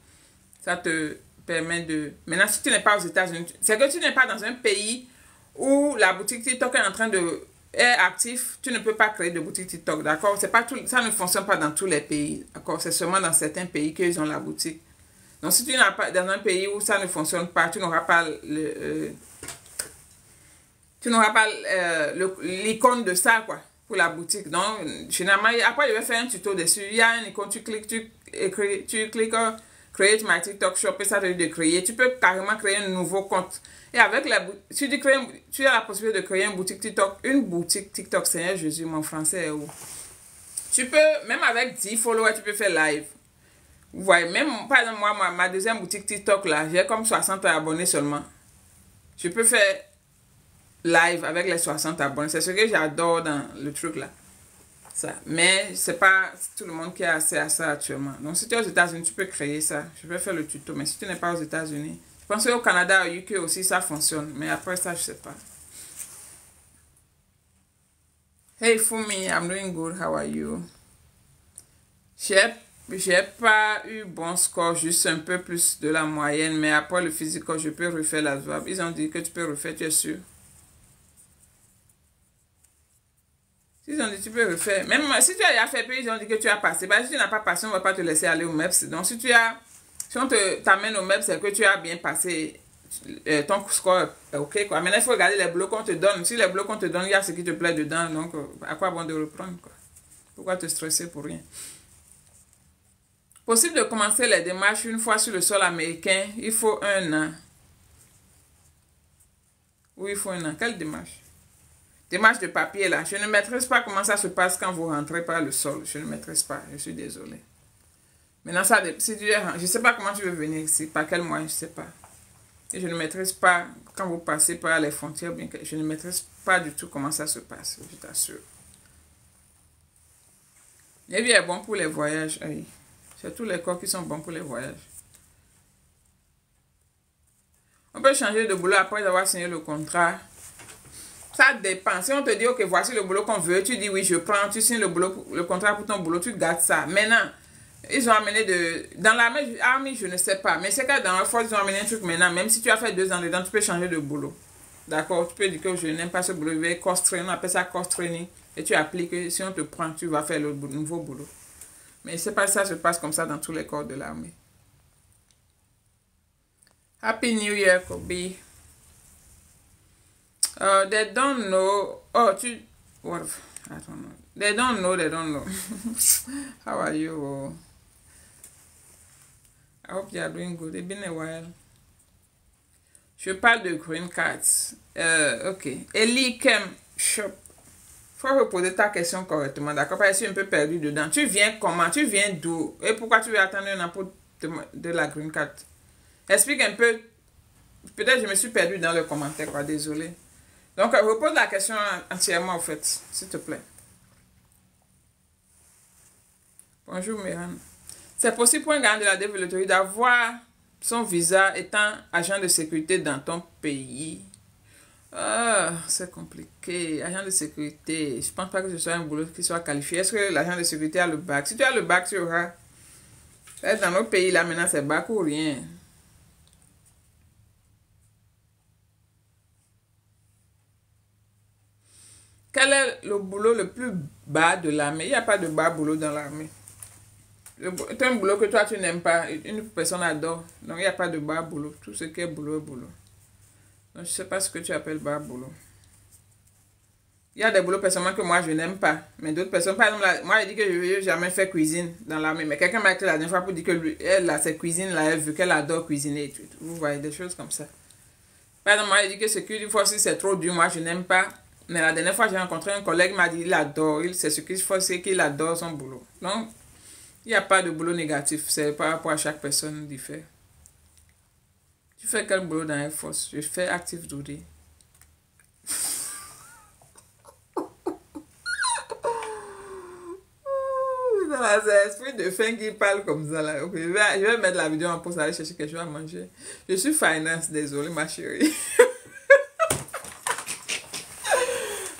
ça te permet de... Maintenant, si tu n'es pas aux États-Unis, c'est que tu n'es pas dans un pays où la boutique TikTok est en train de... est actif, tu ne peux pas créer de boutique TikTok, d'accord? C'est pas tout, ça ne fonctionne pas dans tous les pays, d'accord? C'est seulement dans certains pays qu'ils ont la boutique. Donc, si tu n'as pas dans un pays où ça ne fonctionne pas, tu n'auras pas l'icône de ça, quoi, pour la boutique. Donc, généralement, après, je vais faire un tuto dessus. Il y a une icône, tu cliques, Create My TikTok Shop et ça te dit de créer. Tu peux carrément créer un nouveau compte. Et avec si tu as la possibilité de créer une boutique TikTok, Seigneur Jésus, mon français est où? Tu peux, même avec 10 followers, tu peux faire live. Vous voyez, même, par exemple, moi, ma deuxième boutique TikTok, là, j'ai comme 60 abonnés seulement. Je peux faire live avec les 60 abonnés. C'est ce que j'adore dans le truc, là. Ça. Mais c'est pas tout le monde qui a accès à ça actuellement. Donc, si tu es aux États-Unis, tu peux créer ça. Je vais faire le tuto. Mais si tu n'es pas aux États-Unis, je pense qu'au Canada, au UK aussi, ça fonctionne. Mais après ça, je sais pas. Hey Fumi, I'm doing good. How are you? J'ai pas eu bon score, juste un peu plus de la moyenne. Mais après le physique, je peux refaire la VAB. Ils ont dit que tu peux refaire, tu es sûr? Ils ont dit tu peux refaire. Même si tu as déjà fait, puis ils ont dit que tu as passé. Bah, si tu n'as pas passé, on ne va pas te laisser aller au MEPS. Donc si on t'amène au MEPS, c'est que tu as bien passé. Ton score est ok, quoi. Maintenant, il faut regarder les blocs qu'on te donne. Si les blocs qu'on te donne, il y a ce qui te plaît dedans. Donc, à quoi bon de reprendre, quoi? Pourquoi te stresser pour rien? Possible de commencer les démarches une fois sur le sol américain. Il faut 1 an. Oui, il faut 1 an. Quelle démarche? Démarche de papier là. Je ne maîtrise pas comment ça se passe quand vous rentrez par le sol. Je ne maîtrise pas. Je suis désolée. Maintenant, si je ne sais pas comment tu veux venir ici. Par quel moyen, je ne sais pas. Et je ne maîtrise pas quand vous passez par les frontières. Bien que je ne maîtrise pas du tout comment ça se passe. Je t'assure. Et bien, est bon pour les voyages. Oui. C'est tous les corps qui sont bons pour les voyages. On peut changer de boulot après avoir signé le contrat. Ça dépend. Si on te dit, ok, voici le boulot qu'on veut, tu dis oui, je prends, tu signes le contrat pour ton boulot, tu gardes ça. Maintenant, ils ont amené dans l'armée, je ne sais pas. Mais c'est que dans la force, ils ont amené un truc maintenant. Même si tu as fait 2 ans dedans, tu peux changer de boulot. D'accord? Tu peux dire que je n'aime pas ce boulot. Je vais cross-training, on appelle ça cross-training. Et tu appliques, et si on te prend, tu vas faire le nouveau boulot. Mais je ne sais pas si ça se passe comme ça dans tous les corps de l'armée. Happy New Year, Kobe. They don't know. Oh, what? I don't know. They don't know. They don't know. How are you? I hope you are doing good. It's been a while. Je parle de green cards. Ok. Ellie Kem Shop. Faut reposer ta question correctement, d'accord? Parce que je suis un peu perdu dedans. Tu viens comment? Tu viens d'où? Et pourquoi tu veux attendre un an pour de la green card? Explique un peu. Peut-être je me suis perdu dans le commentaire, quoi. Désolé. Donc, repose la question entièrement, en fait, s'il te plaît. Bonjour, Myran. C'est possible pour un garant de la développerie d'avoir son visa étant agent de sécurité dans ton pays. Ah, c'est compliqué. Agent de sécurité. Je pense pas que ce soit un boulot qui soit qualifié. Est-ce que l'agent de sécurité a le bac? Si tu as le bac, tu auras. Dans nos pays, là, maintenant, c'est bac ou rien. Quel est le boulot le plus bas de l'armée? Il n'y a pas de bas boulot dans l'armée. C'est un boulot que toi, tu n'aimes pas. Une personne adore. Donc, il n'y a pas de bas boulot. Tout ce qui est boulot est boulot. Donc, je ne sais pas ce que tu appelles bas boulot. Il y a des boulots personnellement que moi je n'aime pas. Mais d'autres personnes, par exemple, là, moi je dis que je ne veux jamais faire cuisine dans l'armée. Mais quelqu'un m'a écrit la dernière fois pour dire que lui, elle a cette cuisine-là, elle veut qu'elle adore cuisiner et tout. Vous voyez, des choses comme ça. Par exemple, moi je dis que ce qu'il faut, si c'est trop dur, moi je n'aime pas. Mais la dernière fois j'ai rencontré un collègue, il m'a dit qu'il adore. C'est ce qu'il faut, c'est qu'il adore son boulot. Donc, il n'y a pas de boulot négatif. C'est par rapport à chaque personne différente. Tu fais quel boulot dans Air Force? Je fais active duty. C'est l'esprit de faim qui parle comme ça là. Okay, je vais mettre la vidéo en pause, aller chercher quelque chose à manger. Je suis finance, désolée ma chérie.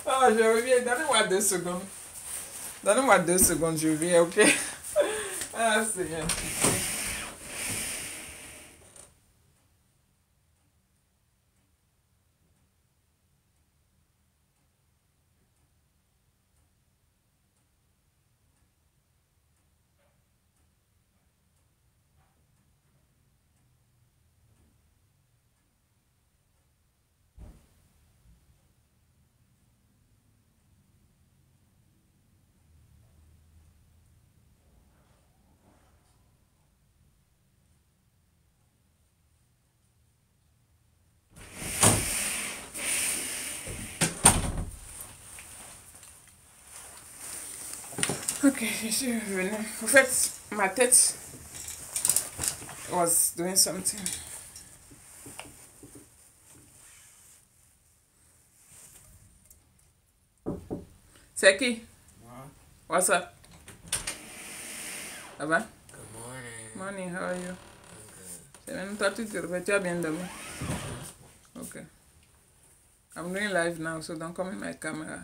Oh, je reviens. Donnez-moi 2 secondes. Donnez-moi 2 secondes, je reviens, ok? Ah, c'est bien. Ok, je suis revenue. En fait, ma tête was doing something. C'est qui? What's up? Ça va? Good morning. Morning, how are you? I'm C'est même toi, tu te réveilles, tu as bien dormi? Ok. I'm doing live now, so don't come in my camera.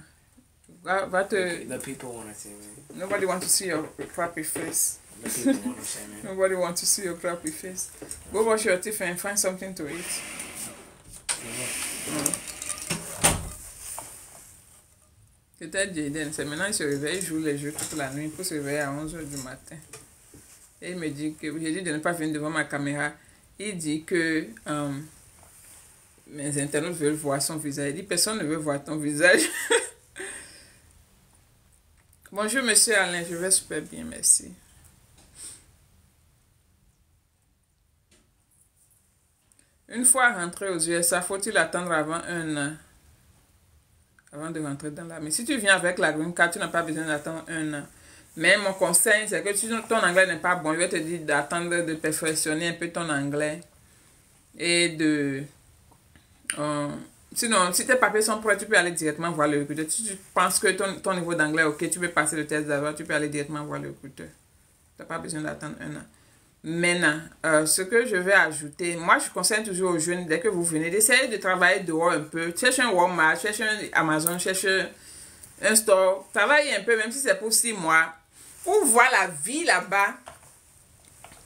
Va te... good. The people want to see me. Nobody wants to see your crappy face. The people want to see me. Nobody wants to see your crappy face. Go wash your teeth and find something to eat. Peut-être Jaden, c'est maintenant il se réveille, il joue les jeux toute la nuit pour se réveiller à 11h du matin. Et il me dit que, j'ai dit de ne pas venir devant ma caméra. Il dit que mes internautes veulent voir son visage. Il dit personne ne veut voir ton visage. Bonjour monsieur Alain, je vais super bien, merci. Une fois rentré aux USA, faut-il attendre avant 1 an? Avant de rentrer dans l'armée. Si tu viens avec la green card, tu n'as pas besoin d'attendre 1 an. Mais mon conseil, c'est que si ton anglais n'est pas bon, je vais te dire d'attendre de perfectionner un peu ton anglais. Et de... sinon, si tes papiers sont prêts, tu peux aller directement voir le recruteur. Si tu penses que ton niveau d'anglais est ok, tu peux passer le test d'abord, tu peux aller directement voir le recruteur. Tu n'as pas besoin d'attendre 1 an. Maintenant, ce que je vais ajouter, moi je conseille toujours aux jeunes, dès que vous venez, d'essayer de travailler dehors un peu. Cherche un Walmart, cherche un Amazon, cherche un store. Travaille un peu, même si c'est pour 6 mois, pour voir la vie là-bas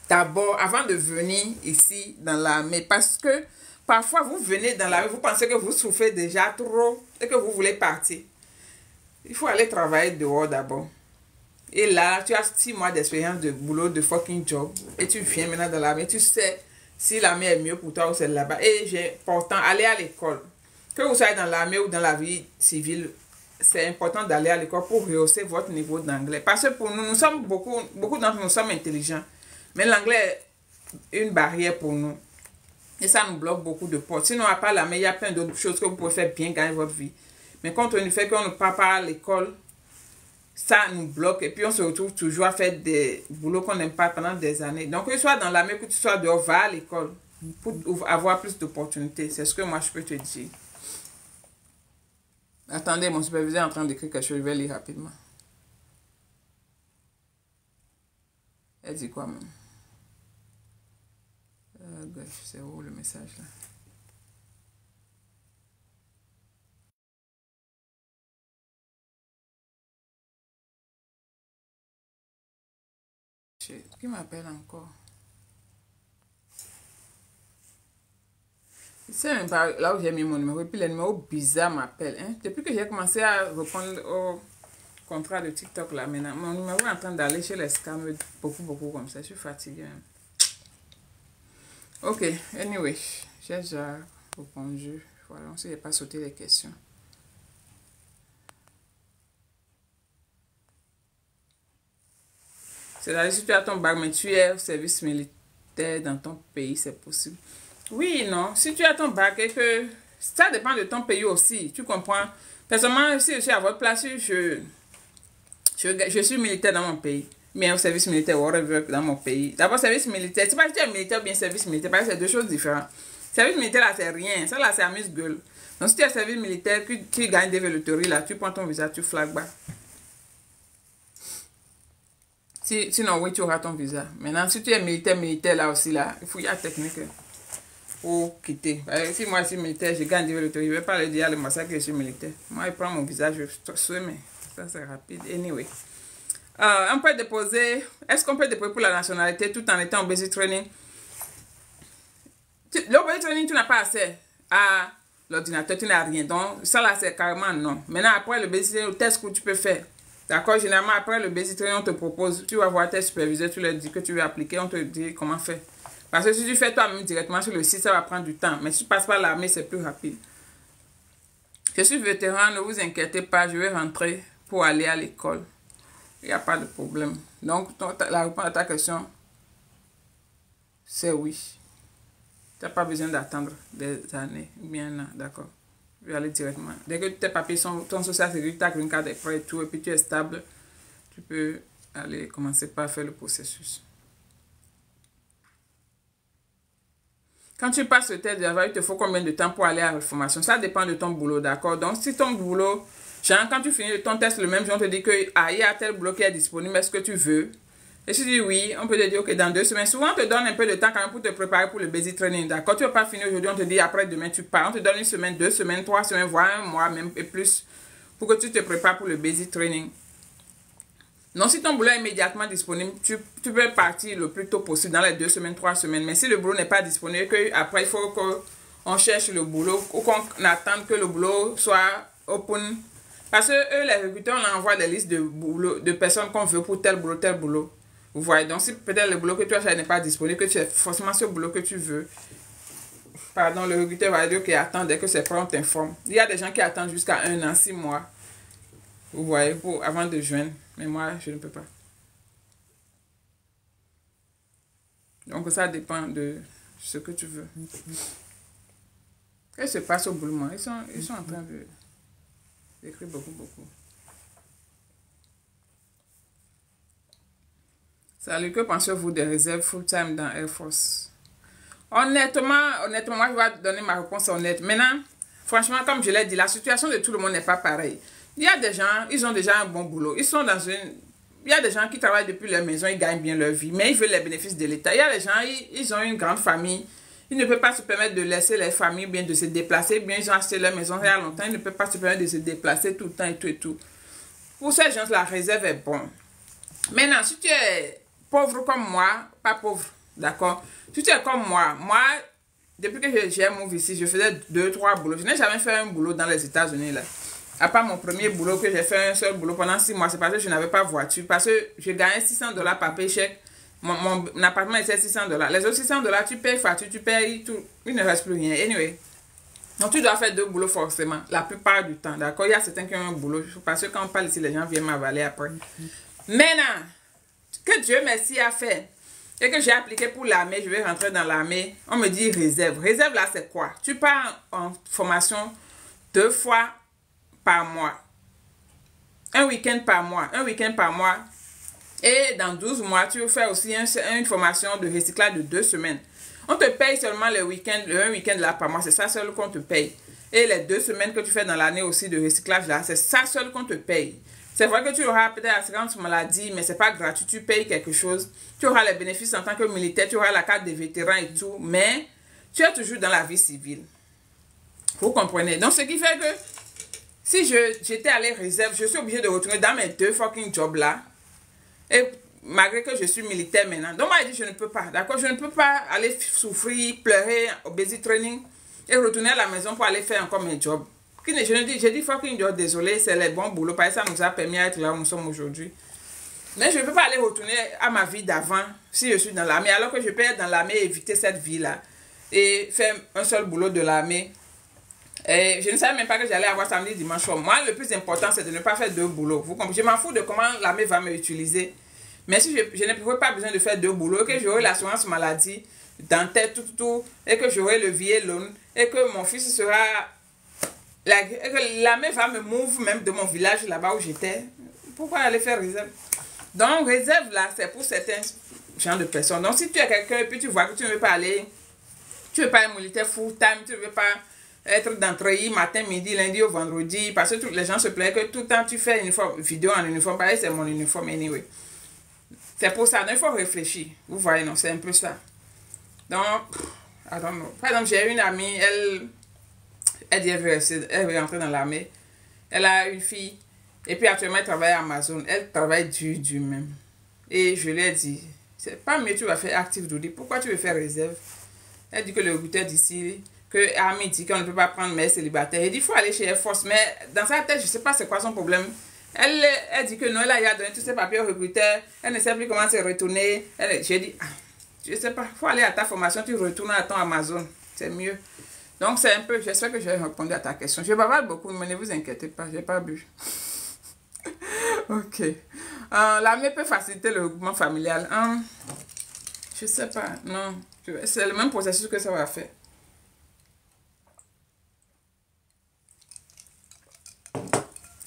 d'abord, avant de venir ici dans l'armée. Parce que parfois vous venez dans l'armée, vous pensez que vous souffrez déjà trop et que vous voulez partir. Il faut aller travailler dehors d'abord. Et là, tu as 6 mois d'expérience de boulot, de fucking job. Et tu viens maintenant dans l'armée. Tu sais si l'armée est mieux pour toi ou c'est là-bas. Et j'ai important, aller à l'école. Que vous soyez dans l'armée ou dans la vie civile, c'est important d'aller à l'école pour rehausser votre niveau d'anglais. Parce que pour nous, nous sommes beaucoup d'entre nous sommes intelligents. Mais l'anglais est une barrière pour nous. Et ça nous bloque beaucoup de portes. Sinon, à part l'armée, il y a plein d'autres choses que vous pouvez faire bien gagner votre vie. Mais quand on fait qu'on ne part pas à l'école, ça nous bloque et puis on se retrouve toujours à faire des boulots qu'on n'aime pas pendant des années. Donc, que tu sois dans l'armée, que tu sois dehors, va à l'école pour avoir plus d'opportunités. C'est ce que moi, je peux te dire. Attendez, mon superviseur est en train d'écrire quelque chose, je vais lire rapidement. Elle dit quoi même? C'est où le message là? Qui m'appelle encore? C'est même pas là où j'ai mis mon numéro. Et puis les numéros bizarres m'appellent. Hein? Depuis que j'ai commencé à répondre au contrat de TikTok là maintenant, mon numéro est en train d'aller chez les scams beaucoup comme ça. Je suis fatiguée. Hein? Ok, anyway, j'ai déjà répondu. Voilà, on ne s'est pas sauté les questions. C'est-à-dire, si tu as ton bac, mais tu es au service militaire dans ton pays, c'est possible. Oui, non. Si tu as ton bac et que ça dépend de ton pays aussi, tu comprends. Personnellement, si je suis à votre place, je suis militaire dans mon pays. Mais au service militaire, whatever, dans mon pays. D'abord, service militaire, c'est pas si tu es militaire ou bien service militaire, parce que c'est deux choses différentes. Service militaire, là, c'est rien. Ça, là, c'est amuse-gueule. Donc, si tu es service militaire, tu gagnes des loteries, là, tu prends ton visa, tu flags bas. Sinon, oui, tu auras ton visa. Maintenant, si tu es militaire, là aussi, là, il faut y avoir technique pour quitter. Si moi, je suis militaire, je gagne des loteries, je ne vais pas le dire à le massacre que je suis militaire. Moi, je prends mon visa, je swim. Ça, c'est rapide. Anyway. On peut déposer... Est-ce qu'on peut déposer pour la nationalité tout en étant en basic training? Le basic training, tu n'as pas accès à l'ordinateur, tu n'as rien. Donc, ça là, c'est carrément non. Maintenant, après le basic training, le test que tu peux faire. D'accord? Généralement, après le basic training, on te propose, tu vas voir tes superviseurs, tu leur dis que tu veux appliquer, on te dit comment faire. Parce que si tu fais toi-même directement sur le site, ça va prendre du temps. Mais si tu passes par l'armée, c'est plus rapide. Je suis vétéran, ne vous inquiétez pas, je vais rentrer pour aller à l'école. Il n'y a pas de problème. Donc, la réponse à ta question, c'est oui. Tu n'as pas besoin d'attendre des années, bien là, d'accord. Je vais aller directement. Dès que tes papiers sont, ton social sécurité, ta green card est prêt et tout, et puis tu es stable, tu peux aller commencer par faire le processus. Quand tu passes le test de Java, il te faut combien de temps pour aller à la formation? Ça dépend de ton boulot, d'accord? Donc, si ton boulot, genre, quand tu finis ton test le même jour, on te dit que il y a tel boulot qui est disponible, est-ce que tu veux? Et si tu dis oui, on peut te dire, ok, dans 2 semaines. Souvent, on te donne un peu de temps quand même pour te préparer pour le basic training, d'accord? Tu ne vas pas finir aujourd'hui, on te dit après demain, tu pars. On te donne 1 semaine, 2 semaines, 3 semaines, voire 1 mois, même et plus, pour que tu te prépares pour le basic training. Non, si ton boulot est immédiatement disponible, tu peux partir le plus tôt possible, dans les 2 semaines, 3 semaines. Mais si le boulot n'est pas disponible, après il faut qu'on cherche le boulot ou qu'on attende que le boulot soit open. Parce que eux, les recruteurs, on envoie des listes de boulot, de personnes qu'on veut pour tel boulot, tel boulot. Vous voyez, donc si peut-être le boulot que tu as n'est pas disponible, que tu as forcément ce boulot que tu veux, pardon, le recruteur va dire qu'il attend dès que c'est prêt, on t'informe. Il y a des gens qui attendent jusqu'à 1 an, 6 mois. Vous voyez, avant de joindre. Mais moi, je ne peux pas. Donc, ça dépend de ce que tu veux. Qu'est-ce qui se passe au boulot, moi? Ils sont en train d'écrire beaucoup. Salut, que pensez-vous des réserves full-time dans Air Force? Honnêtement, moi, je vais donner ma réponse honnête. Maintenant, franchement, comme je l'ai dit, la situation de tout le monde n'est pas pareille. Il y a des gens, ils ont déjà un bon boulot. Ils sont dans une... Il y a des gens qui travaillent depuis leur maison, ils gagnent bien leur vie, mais ils veulent les bénéfices de l'État. Il y a des gens, ils ont une grande famille. Ils ne peuvent pas se permettre de laisser les familles, bien de se déplacer. Bien, ils ont acheté leur maison il y a longtemps. Ils ne peuvent pas se permettre de se déplacer tout le temps et tout. Pour ces gens, la réserve est bonne. Maintenant, si tu es pauvre comme moi, pas pauvre, d'accord? Si tu es comme moi, depuis que j'ai mon ici, je faisais 2-3 boulots. Je n'ai jamais fait un boulot dans les États-Unis, là. À part mon premier boulot, que j'ai fait un seul boulot pendant 6 mois, c'est parce que je n'avais pas de voiture. Parce que je gagnais $600 par paycheck. Mon appartement était $600. Les autres $600, tu payes facture, tu payes tout. Il ne reste plus rien. Anyway. Donc, tu dois faire 2 boulots forcément. La plupart du temps. D'accord? Il y a certains qui ont un boulot. Parce que quand on parle ici, les gens viennent m'avaler après. Maintenant, que Dieu merci a fait. Et que j'ai appliqué pour l'armée, je vais rentrer dans l'armée. On me dit réserve. Réserve là, c'est quoi? Tu pars en formation 2 fois par mois. Un week-end par mois. Et dans 12 mois, tu veux faire aussi une formation de recyclage de 2 semaines. On te paye seulement un week-end là par mois. C'est ça seul qu'on te paye. Et les 2 semaines que tu fais dans l'année aussi de recyclage là, c'est ça seul qu'on te paye. C'est vrai que tu auras peut-être l'assurance maladie, mais c'est pas gratuit, tu payes quelque chose. Tu auras les bénéfices en tant que militaire, tu auras la carte des vétérans et tout, mais tu es toujours dans la vie civile. Vous comprenez? Donc, ce qui fait que si j'étais allé réserve, je suis obligée de retourner dans mes 2 fucking jobs là. Et malgré que je suis militaire maintenant. Donc, moi, je dis, je ne peux pas. D'accord? Je ne peux pas aller souffrir, pleurer au basic training et retourner à la maison pour aller faire encore mes jobs. J'ai dit fucking job, désolé, c'est les bons boulots. Parce que ça nous a permis d'être là où nous sommes aujourd'hui. Mais je ne peux pas aller retourner à ma vie d'avant si je suis dans l'armée. Alors que je peux être dans l'armée et éviter cette vie-là. Et faire un seul boulot de l'armée. Et je ne savais même pas que j'allais avoir samedi, dimanche soir. Moi, le plus important, c'est de ne pas faire 2 boulots. Vous comprenez? Je m'en fous de comment l'armée va me utiliser. Mais si je n'aurai pas besoin de faire 2 boulots, que j'aurai l'assurance maladie, dentaire, tout, et que j'aurai le VA loan, et que mon fils sera... et que l'armée va me move même de mon village là-bas où j'étais. Pourquoi aller faire réserve? Donc, réserve là, c'est pour certains genres de personnes. Donc, si tu es quelqu'un et puis tu vois que tu ne veux pas aller, tu ne veux pas être militaire full time, tu ne veux pas être d'entrée matin, midi, lundi au vendredi, parce que tous les gens se plaignent que tout le temps tu fais uniforme, vidéo en uniforme, pareil, c'est mon uniforme anyway. C'est pour ça, donc il faut réfléchir. Vous voyez, non, c'est un peu ça. Donc, I don't know. Par exemple, j'ai une amie, elle dit elle veut rentrer dans l'armée. Elle a une fille. Et puis actuellement, elle travaille à Amazon. Elle travaille dur même. Et je lui ai dit, c'est pas mieux, tu vas faire active duty. Pourquoi tu veux faire réserve? Elle dit que le recruteur d'ici, que Army dit qu'on ne peut pas prendre mais célibataire. Il dit, il faut aller chez Air Force. Mais dans sa tête, je ne sais pas c'est quoi son problème. Elle dit que non, elle a donné tous ses papiers au recruteur. Elle ne sait plus comment se retourner. J'ai dit, je ne sais pas, il faut aller à ta formation, tu retournes à ton Amazon. C'est mieux. Donc, c'est un peu, j'espère que j'ai répondu à ta question. Je bavarde beaucoup, mais ne vous inquiétez pas, je n'ai pas bu. Ok. L'armée peut faciliter le regroupement familial. Je ne sais pas, non. C'est le même processus que ça va faire.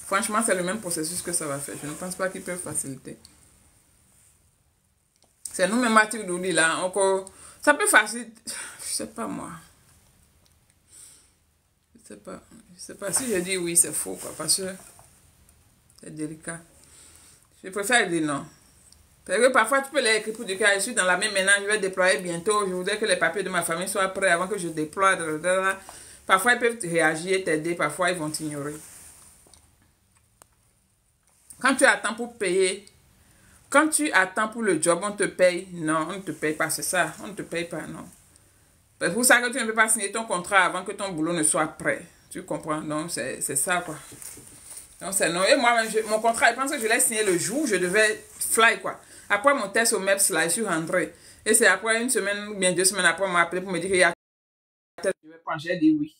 Franchement, c'est le même processus que ça va faire. Je ne pense pas qu'ils peuvent faciliter. C'est nous-mêmes, Mathieu là, encore. Ça peut faciliter. Je sais pas, moi. Je sais pas. Si je dis oui, c'est faux, quoi. Parce que c'est délicat. Je préfère dire non. Parce que parfois, tu peux les écrire pour dire que je suis dans la même maintenant, je vais déployer bientôt. Je voudrais que les papiers de ma famille soient prêts avant que je déploie. Parfois, ils peuvent réagir, t'aider. Parfois, ils vont t'ignorer. Quand tu attends pour payer, quand tu attends pour le job, on te paye. Non, on ne te paye pas, c'est ça. On ne te paye pas, non. C'est pour ça que tu ne peux pas signer ton contrat avant que ton boulot ne soit prêt. Tu comprends? Donc, c'est ça, quoi. Donc, c'est non. Et moi, mon contrat, je pense que je l'ai signé le jour où je devais fly, quoi. Après mon test au MEPS, là, je suis rentrée. Et c'est après une semaine ou bien 2 semaines après, on m'a appelé pour me dire qu'il y a test, je vais prendre. J'ai dit oui.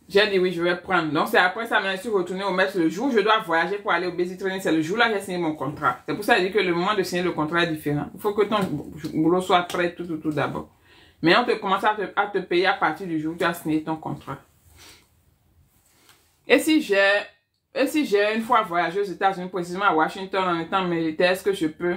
J'ai dit oui, je vais prendre. Donc, c'est après ça, je suis retournée au MEPS le jour où je dois voyager pour aller au basic training. C'est le jour-là que j'ai signé mon contrat. C'est pour ça que je dis que le moment de signer le contrat est différent. Il faut que ton boulot soit prêt tout d'abord. Mais on te commence à te payer à partir du jour où tu as signé ton contrat. Et si j'ai une fois voyagé aux États-Unis, précisément à Washington, en étant militaire, est-ce que je peux?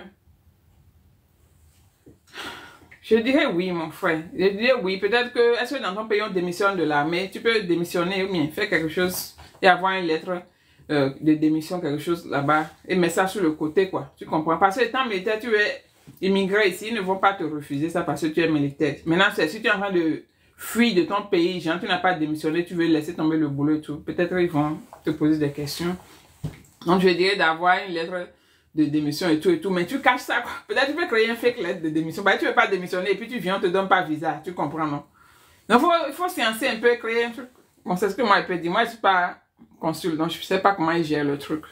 Je dirais oui, mon frère. Je dirais oui. Peut-être que, est-ce que dans ton pays, on démissionne de l'armée? Tu peux démissionner ou bien faire quelque chose et avoir une lettre de démission, quelque chose là-bas, et mettre ça sur le côté, quoi. Tu comprends? Parce que étant militaire, tu es immigré ici, ils ne vont pas te refuser ça parce que tu es militaire. Maintenant, si tu es en train de fuir de ton pays, genre, tu n'as pas démissionné, tu veux laisser tomber le boulot et tout, peut-être ils vont te poser des questions. Donc, je dirais d'avoir une lettre de démission et tout, mais tu caches ça, quoi. Peut-être tu peux créer un fake lettre de démission. Bah, tu veux pas démissionner et puis tu viens, on te donne pas visa. Tu comprends, non? Donc, il faut sciencer un peu, créer un truc. Bon, c'est ce que moi, je peux dire. Moi, je suis pas consul, donc je sais pas comment ils gèrent le truc.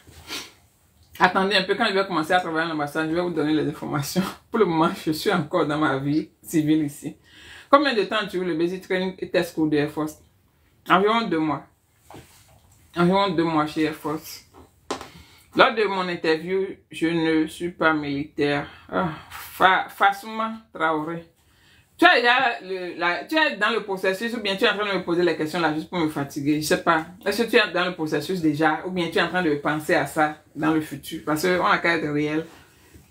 Attendez un peu, quand je vais commencer à travailler à l'ambassade, je vais vous donner les informations. Pour le moment, je suis encore dans ma vie civile ici. Combien de temps tu veux le basic training et test school de Air Force? Environ 2 mois. Environ 2 mois chez Air Force. Lors de mon interview, je ne suis pas militaire. Fasouma Traoré. Tu es dans le processus ou bien tu es en train de me poser les questions là juste pour me fatiguer? Je sais pas. Est-ce que tu es dans le processus déjà ou bien tu es en train de penser à ça dans le futur? Parce qu'on a qu'à être réel.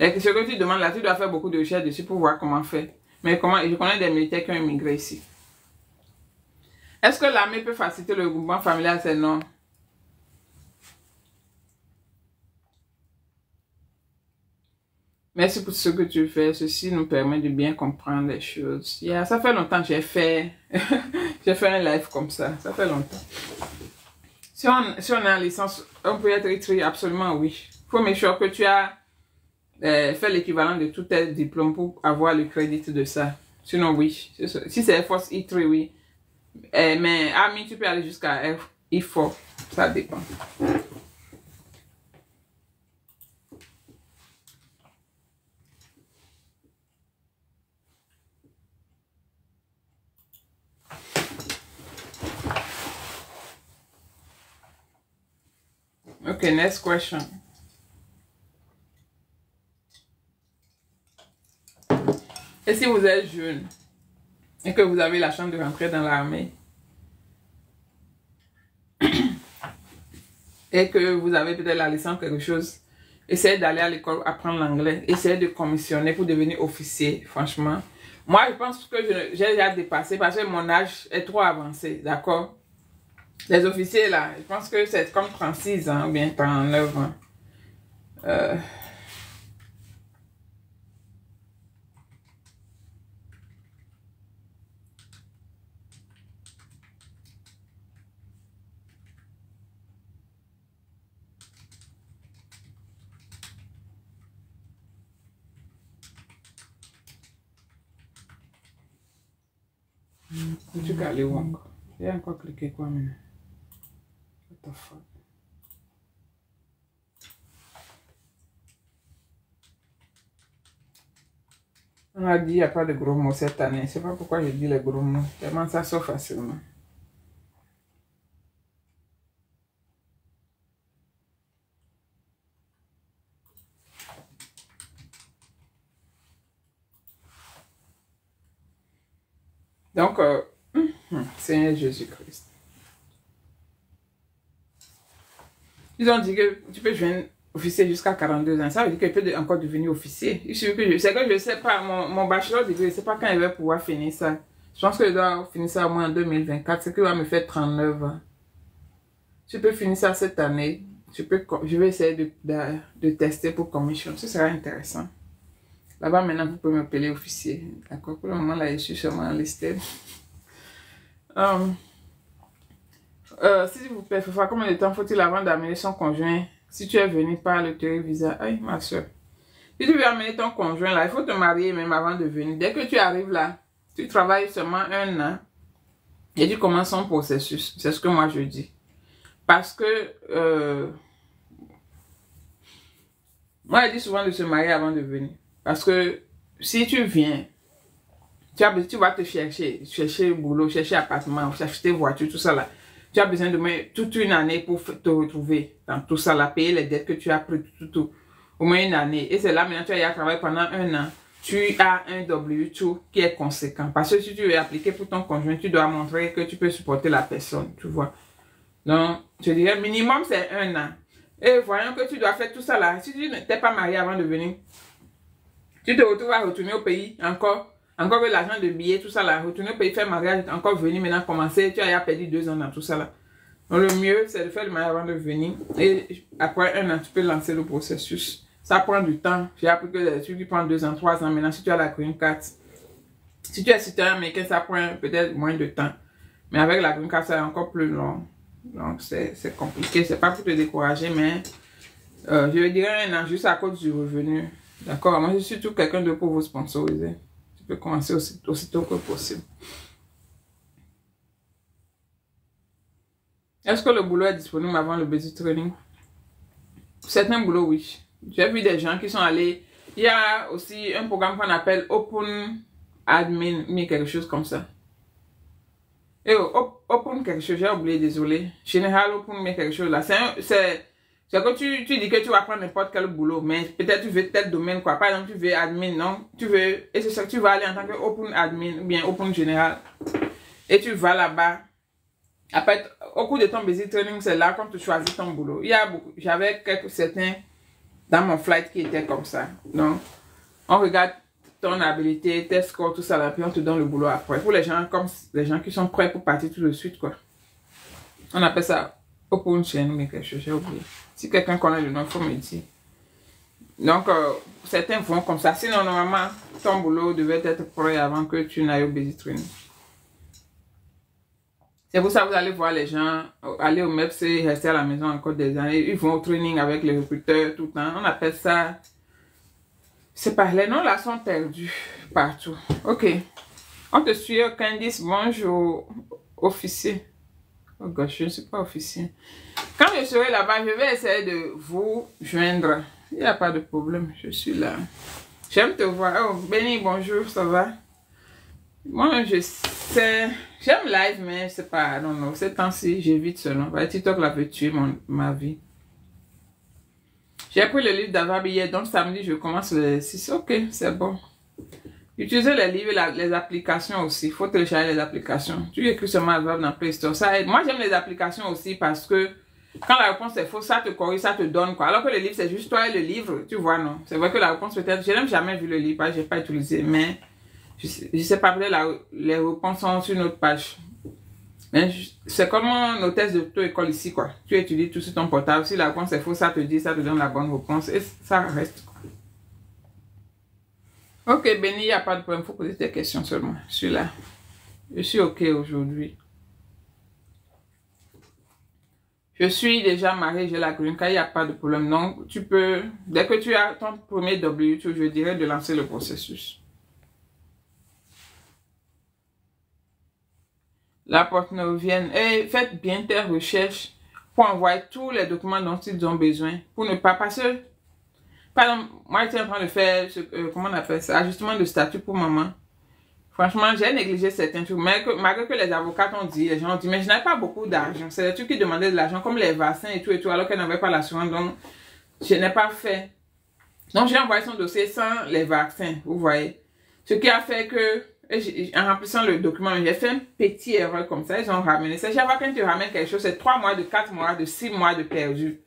Et ce que tu demandes là, tu dois faire beaucoup de recherches dessus pour voir comment faire. Mais je connais des militaires qui ont immigré ici. Est-ce que l'armée peut faciliter le regroupement familial? C'est non. Merci pour ce que tu fais. Ceci nous permet de bien comprendre les choses. Yeah, ça fait longtemps que j'ai fait, j'ai fait un live comme ça. Ça fait longtemps. Si on est en licence, on peut être écrit absolument oui. Il faut m'assurer que tu as fait l'équivalent de tous tes diplômes pour avoir le crédit de ça. Sinon, oui. Si c'est Force E3, oui. Mais Army, tu peux aller jusqu'à E4. Ça dépend. Okay, next question. Et si vous êtes jeune et que vous avez la chance de rentrer dans l'armée et que vous avez peut-être la licence quelque chose, essayez d'aller à l'école apprendre l'anglais, essayez de commissionner pour devenir officier, franchement. Moi, je pense que j'ai déjà dépassé parce que mon âge est trop avancé, d'accord? Les officiers, là, je pense que c'est comme 36 ans ou bien 39 ans. Tu peux aller où encore? J'ai encore cliqué quoi maintenant? What the fuck? On a dit qu'il n'y a pas de gros mots cette année. Je ne sais pas pourquoi je dis les gros mots. Tellement ça sort facilement. Donc, Seigneur Jésus-Christ. Ils ont dit que tu peux devenir officier jusqu'à 42 ans. Ça veut dire qu'il peut encore devenir officier. C'est que je ne sais pas, mon bachelor degré, je ne sais pas quand il va pouvoir finir ça. Je pense que je dois finir ça au moins en 2024, ce qui va me faire 39 ans. Tu peux finir ça cette année. Je vais essayer de tester pour commission. Ce sera intéressant. Là-bas, maintenant, vous pouvez m'appeler officier. D'accord? Pour le moment, là, je suis seulement listé. S'il vous plaît, Fafa, combien de temps faut-il avant d'amener son conjoint si tu es venu par le visa? Aïe, ma soeur. Si tu veux amener ton conjoint là, il faut te marier même avant de venir. Dès que tu arrives là, tu travailles seulement 1 an et tu commences son processus. C'est ce que moi je dis. Parce que moi je dis souvent de se marier avant de venir. Parce que si tu viens, tu vas te chercher boulot, chercher appartement, chercher tes voitures, tout ça là. Tu as besoin de mettre toute une année pour te retrouver dans tout ça là, payer les dettes que tu as pris, tout. Au moins 1 année. Et c'est là maintenant tu as travaillé pendant 1 an. Tu as un W2 qui est conséquent. Parce que si tu veux appliquer pour ton conjoint, tu dois montrer que tu peux supporter la personne, tu vois. Donc, je dirais minimum c'est 1 an. Et voyons que tu dois faire tout ça là. Si tu n'étais pas marié avant de venir, tu te retrouves à retourner au pays encore avec l'argent de billets, tout ça là, retourner au pays, faire mariage, encore venir maintenant commencer, tu as perdu 2 ans dans tout ça là. Donc le mieux c'est de faire le mariage avant de venir et après 1 an tu peux lancer le processus. Ça prend du temps. J'ai appris que les trucs qui prennent 2 ans, 3 ans. Maintenant si tu as la green card, si tu es citoyen américain, ça prend peut-être moins de temps. Mais avec la green card, c'est encore plus long. Donc c'est compliqué. C'est pas pour te décourager, mais je dirais 1 an juste à cause du revenu. D'accord? Moi je suis surtout quelqu'un de pour vous sponsoriser. Tu peux commencer aussitôt que possible. Est-ce que le boulot est disponible avant le basic training? Certains boulots, oui. J'ai vu des gens qui sont allés. Il y a aussi un programme qu'on appelle Open Admin, mais quelque chose comme ça. Et Open quelque chose, j'ai oublié, désolé. Général Open, mais quelque chose là. C'est que tu dis que tu vas prendre n'importe quel boulot, mais peut-être tu veux tel domaine, quoi. Par exemple, tu veux admin, non? Et c'est ça que tu vas aller en tant que Open Admin, ou bien Open Général. Et tu vas là-bas. Après, au cours de ton basic training, c'est là qu'on te choisit ton boulot. Il y a beaucoup, j'avais certains dans mon flight qui étaient comme ça. Donc, on regarde ton habilité, tes scores, tout ça là, puis on te donne le boulot après. Pour les gens comme les gens qui sont prêts pour partir tout de suite, quoi. On appelle ça Open Chain, mais quelque chose, j'ai oublié. Si quelqu'un connaît le nom, il faut me dire. Donc, certains vont comme ça. Sinon, normalement, ton boulot devait être prêt avant que tu n'ailles au basic training. C'est pour ça que vous allez voir les gens aller au MEPS et rester à la maison encore des années. Ils vont au training avec les recruteurs tout le temps. On appelle ça... C'est pas... Les noms là sont perdus partout. Ok. On te suit, Candice. Bonjour, officier. Oh gosh, je ne suis pas officier. Quand je serai là-bas, je vais essayer de vous joindre. Il n'y a pas de problème, je suis là. J'aime te voir. Oh, Benny, bonjour, ça va? Moi, je sais... J'aime live, mais c'est pas... Non, non, ces temps-ci, j'évite seulement. TikTok l'a fait tuer ma vie. J'ai pris le livre d'Ava hier, donc samedi, je commence le 6. Ok, c'est bon. Utilisez les livres et les applications aussi. Il faut télécharger les applications. Tu écris seulement Ava dans Play Store. Ça aide. Moi, j'aime les applications aussi parce que quand la réponse est fausse, ça te corrige, ça te donne quoi. Alors que le livre, c'est juste toi et le livre. Tu vois, non? C'est vrai que la réponse peut-être... Je n'ai jamais vu le livre, je n'ai pas utilisé, mais... Je sais pas, peut-être les réponses sont sur notre page. C'est comme nos tests de auto-école ici, quoi. Tu étudies tout sur ton portable. Si la réponse est fausse, ça te dit, ça te donne la bonne réponse. Et ça reste, quoi. Ok, Benny, il n'y a pas de problème. Il faut poser tes questions seulement. Je suis là. Je suis ok aujourd'hui. Je suis déjà mariée, j'ai la green card, il n'y a pas de problème. Donc, tu peux, dès que tu as ton premier W2, je dirais de lancer le processus. La porte-neuvienne. Et faites bien tes recherches pour envoyer tous les documents dont ils ont besoin. Pour ne pas passer. Par exemple, moi j'étais en train de faire, comment on appelle ça, ajustement de statut pour maman. Franchement, j'ai négligé certains trucs. Malgré que les avocats ont dit, les gens ont dit, mais je n'avais pas beaucoup d'argent. C'est des trucs qui demandaient de l'argent, comme les vaccins et tout, alors qu'elle n'avait pas l'assurance. Donc, je n'ai pas fait. Donc, j'ai envoyé son dossier sans les vaccins, vous voyez. Ce qui a fait que, en remplissant le document, j'ai fait un petit erreur comme ça. Ils ont ramené ça. Chaque fois quand tu ramènes quelque chose, c'est 3 mois, de 4 mois, de 6 mois de perdu.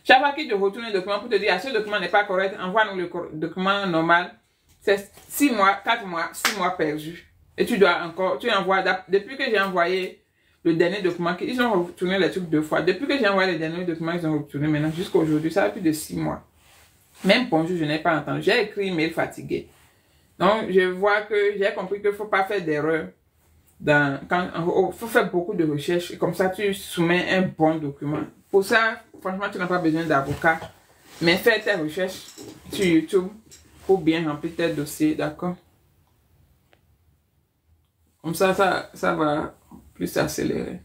Chaque fois qu'ils te retournent le document pour te dire, ah, ce document n'est pas correct, envoie-nous le document normal. C'est 6 mois, 4 mois, 6 mois perdus. Et tu dois encore, tu envoies, depuis que j'ai envoyé le dernier document, ils ont retourné les trucs 2 fois. Depuis que j'ai envoyé le dernier document, ils ont retourné maintenant jusqu'à aujourd'hui. Ça a plus de 6 mois. Même bonjour, je n'ai pas entendu. J'ai écrit email fatigué. Donc, je vois que j'ai compris qu'il ne faut pas faire d'erreur. Il faut faire beaucoup de recherches. Et comme ça, tu soumets un bon document. Pour ça, franchement, tu n'as pas besoin d'avocat. Mais fais tes recherches sur YouTube pour bien remplir tes dossiers, d'accord? Comme ça va plus accélérer.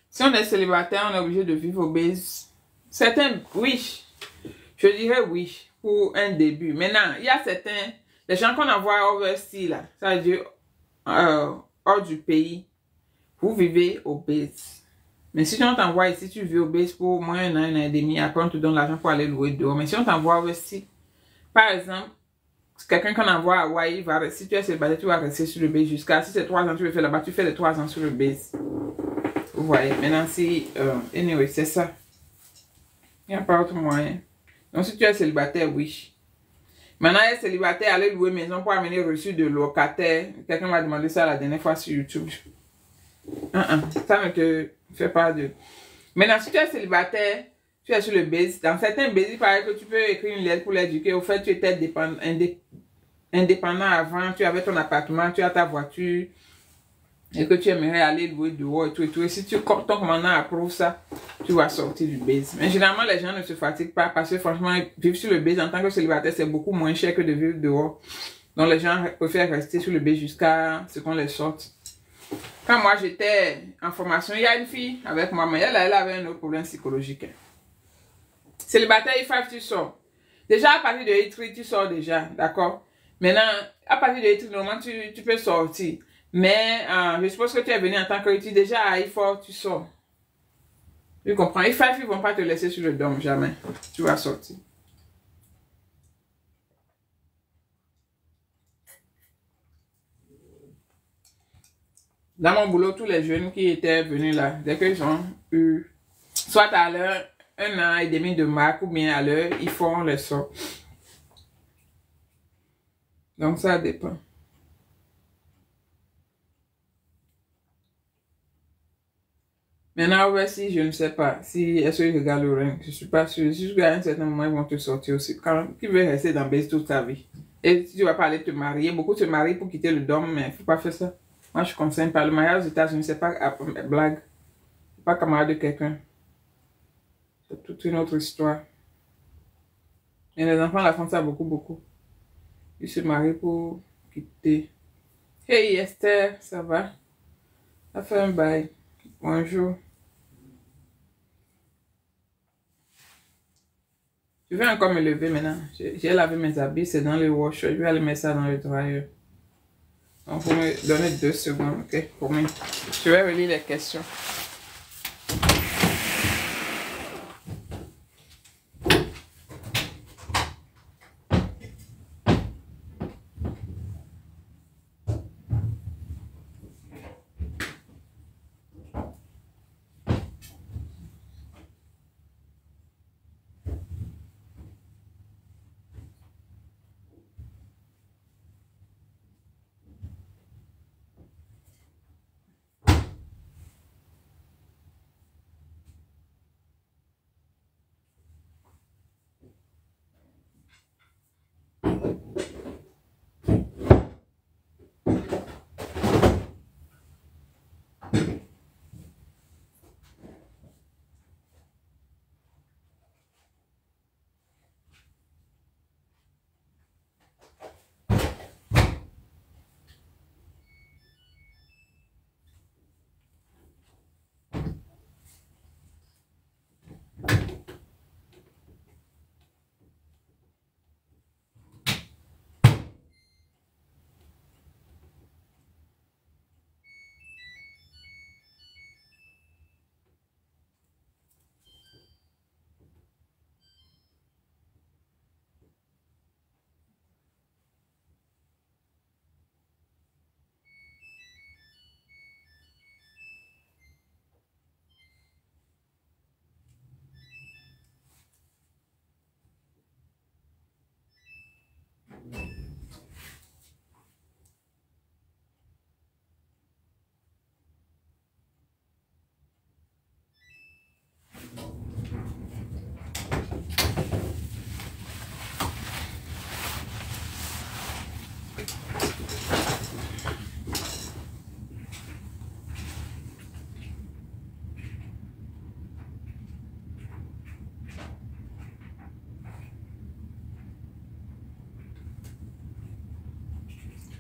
Si on est célibataire, on est obligé de vivre obèse. Certains, oui. Je dirais oui, pour un début. Maintenant, il y a certains, les gens qu'on envoie overseas, là, ça veut dire hors du pays, vous vivez obèse. Mais si on t'envoie ici, tu vis obèse pour moins un an et demi, après on te donne l'argent pour aller louer dehors. Mais si on t'envoie overseas, par exemple, quelqu'un qu'on envoie à Hawaï, si tu es célibataire, tu vas rester sur le base jusqu'à, si c'est 3 ans, tu veux faire là-bas, tu fais les 3 ans sur le base. Vous voyez, maintenant si, anyway, c'est ça. Il n'y a pas autre moyen. Donc, si tu es célibataire, oui. Maintenant, elle est célibataire, aller louer maison pour amener reçu de locataire. Quelqu'un m'a demandé ça la dernière fois sur YouTube. Ça ne te fait pas de... Maintenant, si tu es célibataire, tu es sur le base. Dans certains bases, il paraît que tu peux écrire une lettre pour l'éduquer. Au fait, tu étais indépendant avant, tu avais ton appartement, tu as ta voiture. Et que tu aimerais aller louer dehors et tout et tout. Et si ton commandant approuve ça, tu vas sortir du base. Mais généralement, les gens ne se fatiguent pas parce que franchement, vivre sur le base en tant que célibataire, c'est beaucoup moins cher que de vivre dehors. Donc les gens préfèrent rester sur le base jusqu'à ce qu'on les sorte. Quand moi j'étais en formation, il y a une fille avec moi, mais elle avait un autre problème psychologique. Célibataire, il faut que tu sors. Déjà à partir de E3, tu sors déjà, d'accord? Maintenant, à partir de E3, normalement, tu peux sortir. Mais je suppose que tu es venu en tant que déjà à IFOR, tu sors. Tu comprends? IFOR, ils ne vont pas te laisser sur le dôme, jamais. Tu vas sortir. Dans mon boulot, tous les jeunes qui étaient venus là, dès qu'ils ont eu, soit à l'heure, 1 an et demi de marque, ou bien à l'heure, ils font le sort. Donc ça dépend. Maintenant, ouais, si je ne sais pas, si est-ce qu'ils regardent le ring, je suis pas sûre. Jusqu'à un certain moment, ils vont te sortir aussi. Quand tu veux rester dans base toute ta vie. Et si tu vas pas aller te marier, beaucoup se marient pour quitter le dôme, mais il faut pas faire ça. Moi, je conseille pas. Le mariage aux États-Unis, c'est pas blague. C'est pas camarade de quelqu'un. C'est toute une autre histoire. Et les enfants, la font ça beaucoup, beaucoup. Ils se marient pour quitter. Hey Esther, ça va? Ça fait un bail. Bonjour. Je vais encore me lever maintenant. J'ai lavé mes habits, c'est dans le wash. Je vais aller mettre ça dans le dryer. Donc, vous me donnez 2 secondes, ok? Pour moi. Je vais relire les questions.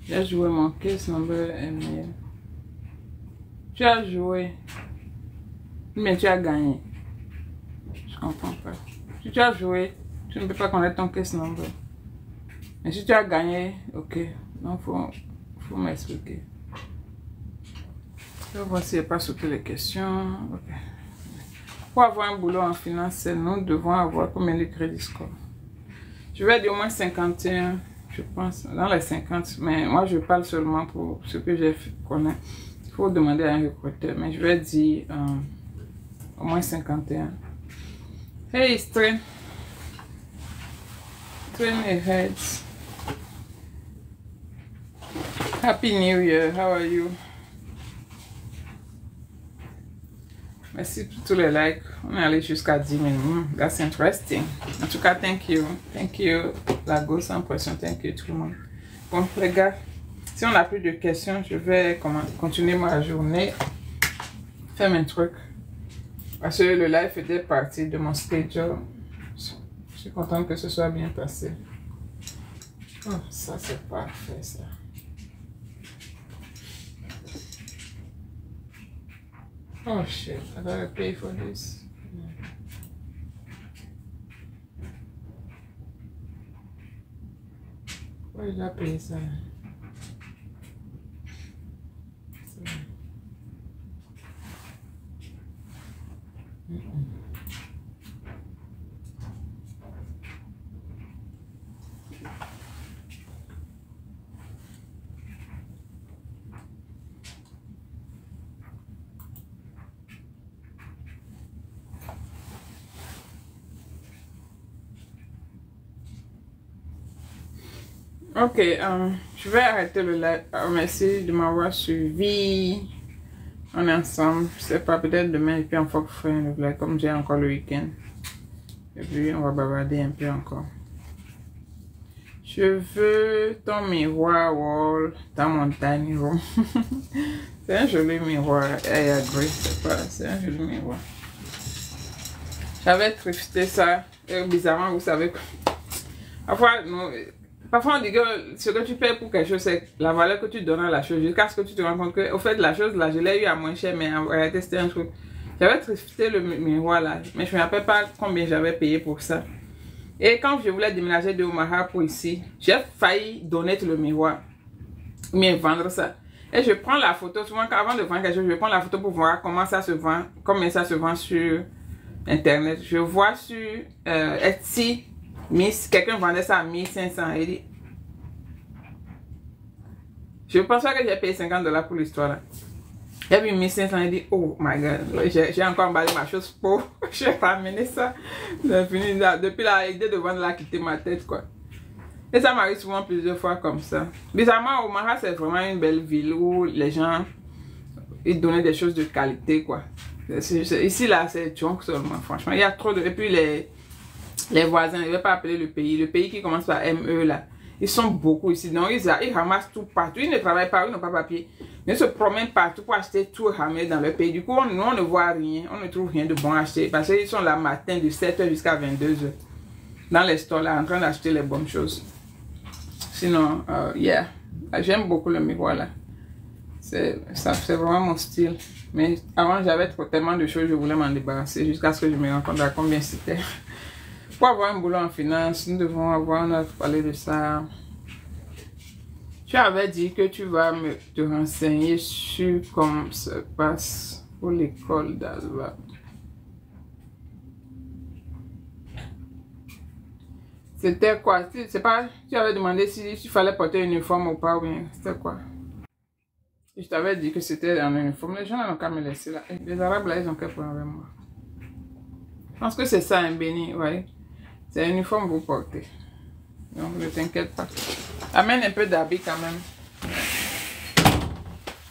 J'ai joué mon case number email. Tu as joué, mais tu as gagné. Je comprends pas. Si tu as joué, tu ne peux pas connaître ton case number. Mais si tu as gagné, ok. Donc, faut m'expliquer. Je vais voir s'il n'y a pas sauté les questions. Ok. Pour avoir un boulot en finance, nous devons avoir combien de crédits score? Je vais dire au moins 51, je pense, dans les 50. Mais moi, je parle seulement pour ce que j'ai connaître. Il faut demander à un recruteur. Mais je vais dire au moins 51. Hey, Strain. Strain Heads. Happy New Year. How are you? Merci pour tous les likes. On est allé jusqu'à 10 minutes. That's interesting. En tout cas, thank you. Thank you. La go sans pression. Thank you tout le monde. Bon, les gars, si on n'a plus de questions, je vais continuer ma journée. Faire mes trucs. Parce que le live était parti de mon schedule. Je suis contente que ce soit bien passé. Oh, ça c'est parfait ça. Oh shit, I gotta pay for this. Where did I pay ça? Ok, je vais arrêter le live. Merci de m'avoir suivi. On est ensemble. Je sais pas, peut-être demain, et puis on va faire une vlog comme j'ai encore le week-end. Et puis on va bavarder un peu encore. Je veux ton miroir wall, ta montagne room. C'est un joli miroir. I agree, c'est un joli miroir. J'avais thrifté ça. Et bizarrement, vous savez que parfois on dit que ce que tu payes pour quelque chose, c'est la valeur que tu donnes à la chose. Jusqu'à ce que tu te rends compte que, au fait, la chose là, je l'ai eu à moins cher, mais en réalité, c'était un truc. J'avais thrifté le miroir là, mais je ne me rappelle pas combien j'avais payé pour ça. Et quand je voulais déménager de Omaha pour ici, j'ai failli donner le miroir, mais vendre ça. Et je prends la photo, souvent avant de vendre quelque chose, je prends la photo pour voir comment ça se vend, combien ça se vend sur Internet. Je vois sur Etsy, quelqu'un vendait ça à 1500. Il dit, je pense pas que j'ai payé $50 pour l'histoire là. J'ai vu 1500, il dit, oh my god, j'ai encore emballé ma chose pour, j'ai ramené ça. Depuis l'idée de vendre, la quitté ma tête quoi. Et ça m'arrive souvent plusieurs fois comme ça. Bizarrement, Omaha c'est vraiment une belle ville où les gens ils donnaient des choses de qualité quoi. Ici là c'est junk seulement, franchement. Il y a trop de... Et puis les voisins, je ne vais pas appeler le pays qui commence par ME là. Ils sont beaucoup ici, donc ils ramassent tout partout. Ils ne travaillent pas, ils n'ont pas papier. Ils se promènent partout pour acheter tout ramener dans leur pays. Du coup, nous, on ne voit rien, on ne trouve rien de bon à acheter. Parce qu'ils sont là matin de 7h jusqu'à 22h. Dans les stores là, en train d'acheter les bonnes choses. Sinon, yeah, j'aime beaucoup le miroir là. C'est vraiment mon style. Mais avant, j'avais tellement de choses, je voulais m'en débarrasser jusqu'à ce que je me rende compte à combien c'était. Pour avoir un boulot en finance, nous devons avoir, on a parlé de ça. Tu avais dit que tu vas te renseigner sur comment se passe pour l'école d'Alva. C'était quoi? C'est pas, tu avais demandé si il fallait porter un uniforme ou pas, oui. C'était quoi? Je t'avais dit que c'était un uniforme. Les gens n'ont qu'à me laisser là. Les Arabes là, ils ont qu'à prendre avec moi. Je pense que c'est ça, un béni, ouais. C'est un uniforme que vous portez. Donc ne t'inquiète pas. Amène un peu d'habits quand même.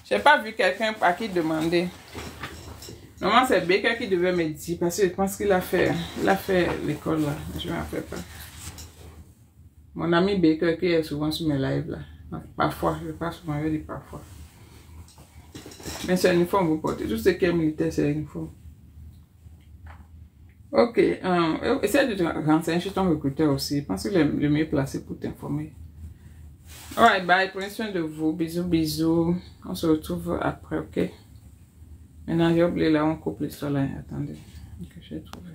J'ai pas vu quelqu'un à qui demander. Normalement c'est Baker qui devait me dire parce que je pense qu'il a fait l'école là. Je ne me rappelle pas. Mon ami Baker qui est souvent sur mes lives là. Parfois, je pas souvent, je dis parfois. Mais c'est un uniforme que vous portez. Tout ce qui est militaire c'est un uniforme. Ok, essaie de te renseigner chez ton recruteur aussi. Je pense que c'est le mieux placé pour t'informer. Alright, bye. Prenez soin de vous. Bisous, bisous. On se retrouve après, ok? Maintenant, j'ai oublié là, on coupe l'histoire là. Attendez, que j'ai trouvé.